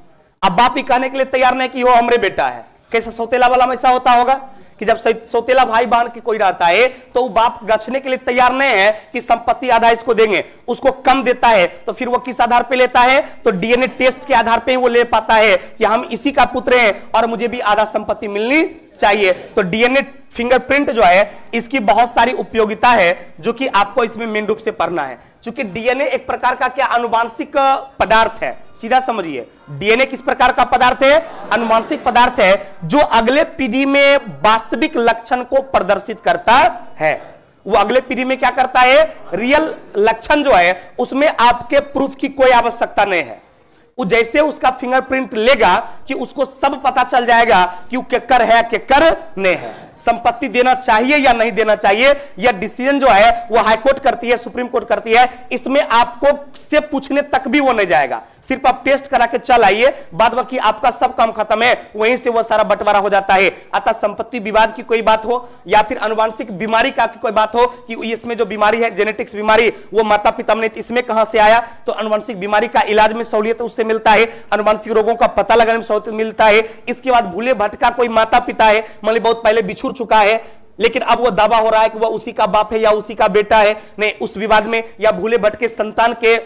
अब बाप ही कहने के लिए तैयार नहीं कि वो हमरे बेटा है, कैसे सौतेला वाला में ऐसा होता होगा कि जब सौतेला भाई बहन के कोई रहता है तो वो बाप गछने के लिए तैयार नहीं है कि संपत्ति आधा इसको देंगे, उसको कम देता है, तो फिर वो किस आधार पे लेता है, तो डीएनए टेस्ट के आधार पे ही वो ले पाता है कि हम इसी का पुत्र हैं और मुझे भी आधा संपत्ति मिलनी चाहिए। तो डीएनए फिंगरप्रिंट जो है इसकी बहुत सारी उपयोगिता है, जो कि आपको इसमें मेन रूप से पढ़ना है। क्योंकि डीएनए एक प्रकार का क्या आनुवांशिक पदार्थ है, सीधा समझिए, डीएनए किस प्रकार का पदार्थ है, आनुवांशिक पदार्थ है, जो अगले पीढ़ी में वास्तविक लक्षण को प्रदर्शित करता है। वो अगले पीढ़ी में क्या करता है, रियल लक्षण जो है उसमें आपके प्रूफ की कोई आवश्यकता नहीं है। वो जैसे उसका फिंगरप्रिंट लेगा कि उसको सब पता चल जाएगा कि वो केकर है केकर नहीं है। संपत्ति देना चाहिए या नहीं देना चाहिए, यह डिसीजन जो है वो हाईकोर्ट करती है, सुप्रीम कोर्ट करती है। इसमें आपको से पूछने तक भी वो नहीं जाएगा, सिर्फ आप टेस्ट करा के चल आइए, बाद बाकी आपका सब काम खत्म है, वहीं से वो सारा बंटवारा हो जाता है। अतः संपत्ति विवाद की कोई बात हो या फिर अनुवांशिक बीमारी का कोई बात हो कि इसमें जो बीमारी है जेनेटिक्स बीमारी, वो माता पिता ने इसमें कहां से आया, तो अनुवांशिक बीमारी का इलाज में सहूलियत उससे मिलता है, अनुवांशिक रोगों का पता लगाने में सहूलियत मिलता है। इसके बाद भूले भटका कोई माता पिता है, मान ली बहुत पहले बिछुड़ चुका है, लेकिन अब वो दावा हो रहा है कि वह उसी का बाप है या उसी का बेटा है, नहीं, उस विवाद में या भूले भटके संतान के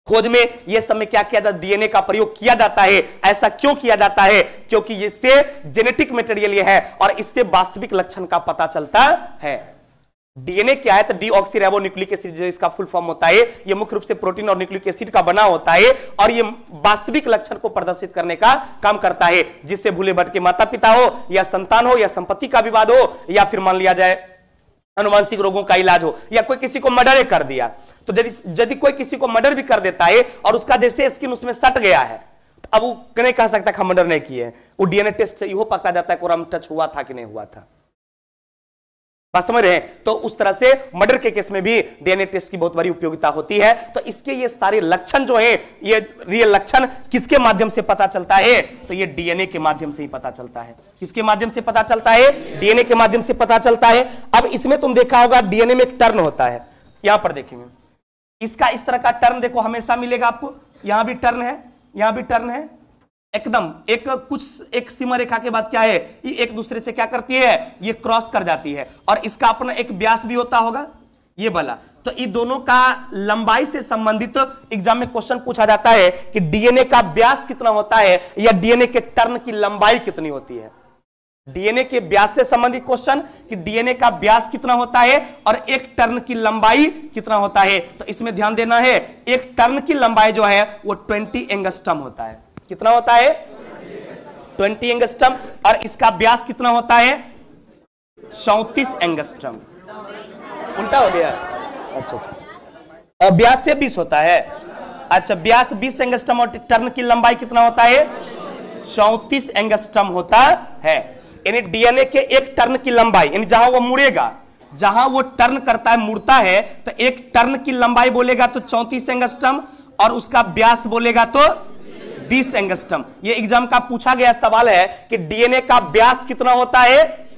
खोज में यह समय क्या किया जाता है, डीएनए का प्रयोग किया जाता है। ऐसा क्यों किया जाता है? क्योंकि इससे जेनेटिक मटेरियल ये है और इससे वास्तविक लक्षण का पता चलता है। डीएनए क्या है? तो डीऑक्सीराइबोन्यूक्लिक एसिड जो इसका फुल फॉर्म होता है, यह मुख्य रूप से प्रोटीन और न्यूक्लिक एसिड का बना होता है और यह वास्तविक लक्षण को प्रदर्शित करने का काम करता है, जिससे भूले भटके माता पिता हो या संतान हो या संपत्ति का विवाद हो या फिर मान लिया जाए अनुवांशिक रोगों का इलाज हो या कोई किसी को मर्डर कर दिया। तो यदि कोई किसी को मर्डर भी कर देता है और उसका जैसे स्किन उसमें सट गया है, तो अब वो नहीं कह सकता कि मर्डर नहीं किए, वो डीएनए टेस्ट से यह पता जाता है कि वो टच हुआ था कि नहीं हुआ था। बात समझ रहे हैं? तो उस तरह से मर्डर के केस में भी डीएनए टेस्ट की बहुत बड़ी उपयोगिता होती है। तो इसके ये सारे लक्षण जो है, ये रियल लक्षण किसके माध्यम से पता चलता है? तो ये डीएनए के माध्यम से ही पता चलता है। किसके माध्यम से पता चलता है? डीएनए के माध्यम से पता चलता है। अब इसमें तुम देखा होगा डीएनए में एक टर्न होता है, यहां पर देखेंगे इसका इस तरह का टर्न देखो हमेशा मिलेगा आपको, यहां भी टर्न है, यहां भी टर्न है, एकदम एक सीमा रेखा के बाद क्या है, ये एक दूसरे से क्या करती है, ये क्रॉस कर जाती है और इसका अपना एक व्यास भी होता होगा ये वाला। तो इन दोनों का लंबाई से संबंधित एग्जाम में क्वेश्चन पूछा जाता है कि डीएनए का व्यास कितना होता है या डीएनए के टर्न की लंबाई कितनी होती है। डीएनए के व्यास से संबंधित क्वेश्चन कि डीएनए का व्यास कितना होता है और एक टर्न की लंबाई कितना होता है। तो इसमें ध्यान देना है, एक टर्न की लंबाई जो है वो 20 एंगस्ट्रम होता है। कितना होता है? 20 एंगस्ट्रम। और इसका व्यास कितना होता है? 34 एंगस्ट्रम। उल्टा हो गया। अच्छा, व्यास से 20 होता है। अच्छा, व्यास 20 एंगस्ट्रम और टर्न की लंबाई कितना होता है? 34 एंगस्ट्रम होता है। यानी डीएनए के एक टर्न की लंबाई, यानी जहां वो मुड़ेगा, जहां वो टर्न करता है, मुड़ता है, तो एक टर्न की लंबाई बोलेगा तो 34 एंगस्ट्रम और उसका व्यास बोलेगा तो 20 एंगस्ट्रम। ये एग्जाम का पूछा गया सवाल है कि डीएनए का व्यास कितना होता है?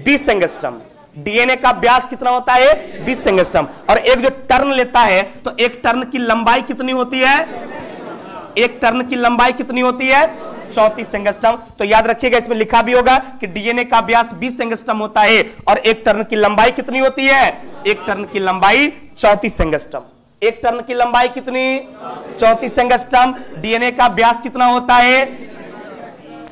20 एंगस्ट्रम। डीएनए का व्यास कितना होता है? 20 एंगस्ट्रम। और एक जो टर्न लेता है तो एक टर्न की लंबाई कितनी होती है? एक टर्न की लंबाई कितनी होती है? 34 एंगस्ट्रम। तो याद रखिएगा, इसमें लिखा भी होगा कि डीएनए का व्यास 20 एंगस्ट्रम होता है और एक टर्न की लंबाई कितनी होती है? एक टर्न की लंबाई 34 एंगस्ट्रम। एक टर्न की लंबाई कितनी? 34 एंगस्ट्रम। डीएनए का व्यास कितना होता है?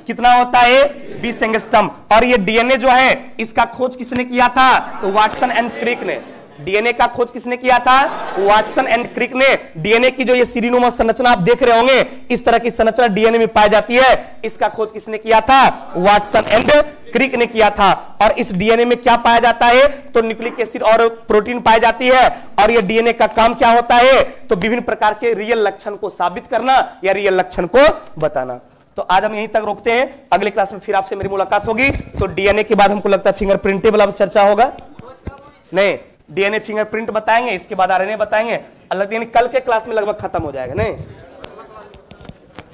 कितना होता है? 20 एंगस्ट्रम। और ये डीएनए जो है इसका खोज किसने किया था? तो वाटसन एंड क्रिक ने। डीएनए का खोज किसने किया था? वाटसन एंड क्रिक ने। डीएनए की जो ये सीरीनुमा संरचना आप देख रहे होंगे, इस तरह की संरचना डीएनए में पाई जाती है, इसका खोज किसने किया था? वाटसन एंड क्रिक ने किया था। और इस डीएनए में क्या पाया जाता है? तो न्यूक्लिक एसिड और प्रोटीन पाई जाती है। और ये डीएनए का काम क्या होता है? तो विभिन्न प्रकार के रियल लक्षण को साबित करना या रियल लक्षण को बताना। तो आज हम यहीं तक रोकते हैं, अगले क्लास में फिर आपसे मेरी मुलाकात होगी। तो डीएनए के बाद हमको लगता है फिंगरप्रिंटेबल अब चर्चा होगा। नहीं, डीएनए फिंगरप्रिंट बताएंगे, इसके बाद आरएनए बताएंगे। अलग यानी कल के क्लास में लगभग खत्म हो जाएगा। नहीं,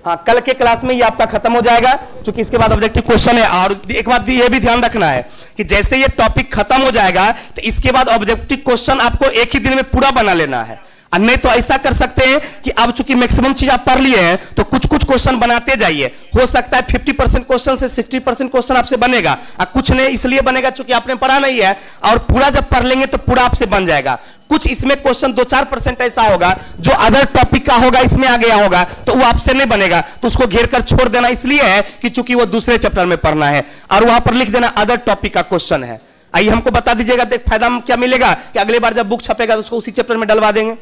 हाँ, कल के क्लास में ये आपका खत्म हो जाएगा, क्योंकि इसके बाद ऑब्जेक्टिव क्वेश्चन है। और एक बात ये भी ध्यान रखना है कि जैसे ये टॉपिक खत्म हो जाएगा तो इसके बाद ऑब्जेक्टिव क्वेश्चन आपको एक ही दिन में पूरा बना लेना है। नहीं तो ऐसा कर सकते हैं कि अब चूंकि मैक्सिमम चीज आप पढ़ लिए हैं तो कुछ कुछ क्वेश्चन बनाते जाइए। हो सकता है 50% क्वेश्चन से 60% क्वेश्चन आपसे बनेगा, और कुछ नहीं इसलिए बनेगा चूंकि आपने पढ़ा नहीं है, और पूरा जब पढ़ लेंगे तो पूरा आपसे बन जाएगा। कुछ इसमें क्वेश्चन 2-4% ऐसा होगा जो अदर टॉपिक का होगा, इसमें आ गया होगा, तो वो आपसे नहीं बनेगा, तो उसको घेर कर छोड़ देना इसलिए है कि चूंकि वो दूसरे चैप्टर में पढ़ना है, और वहां पर लिख देना अदर टॉपिक का क्वेश्चन है। आइए हमको बता दीजिएगा, देख फायदा क्या मिलेगा कि अगली बार जब बुक छपेगा तो उसको उसी चैप्टर में डलवा देंगे।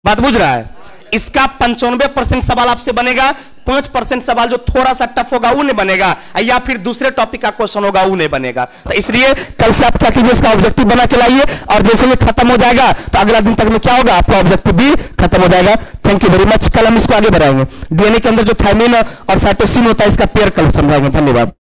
बात बुझ रहा है? इसका 95% सवाल आपसे बनेगा, 5% सवाल जो थोड़ा सा टफ होगा वो नहीं बनेगा, या फिर दूसरे टॉपिक का क्वेश्चन होगा वो नहीं बनेगा। तो इसलिए कल से आप क्या कीजिए, इसका ऑब्जेक्टिव बना के लाइए, और जैसे ये खत्म हो जाएगा तो अगला दिन तक में क्या होगा, आपका ऑब्जेक्टिव भी खत्म हो जाएगा। Thank you very much. कल हम इसको आगे बढ़ाएंगे। डीएनए के अंदर जो थायमिन और साइटोसिन होता है इसका पेयर कल समझाएंगे। धन्यवाद।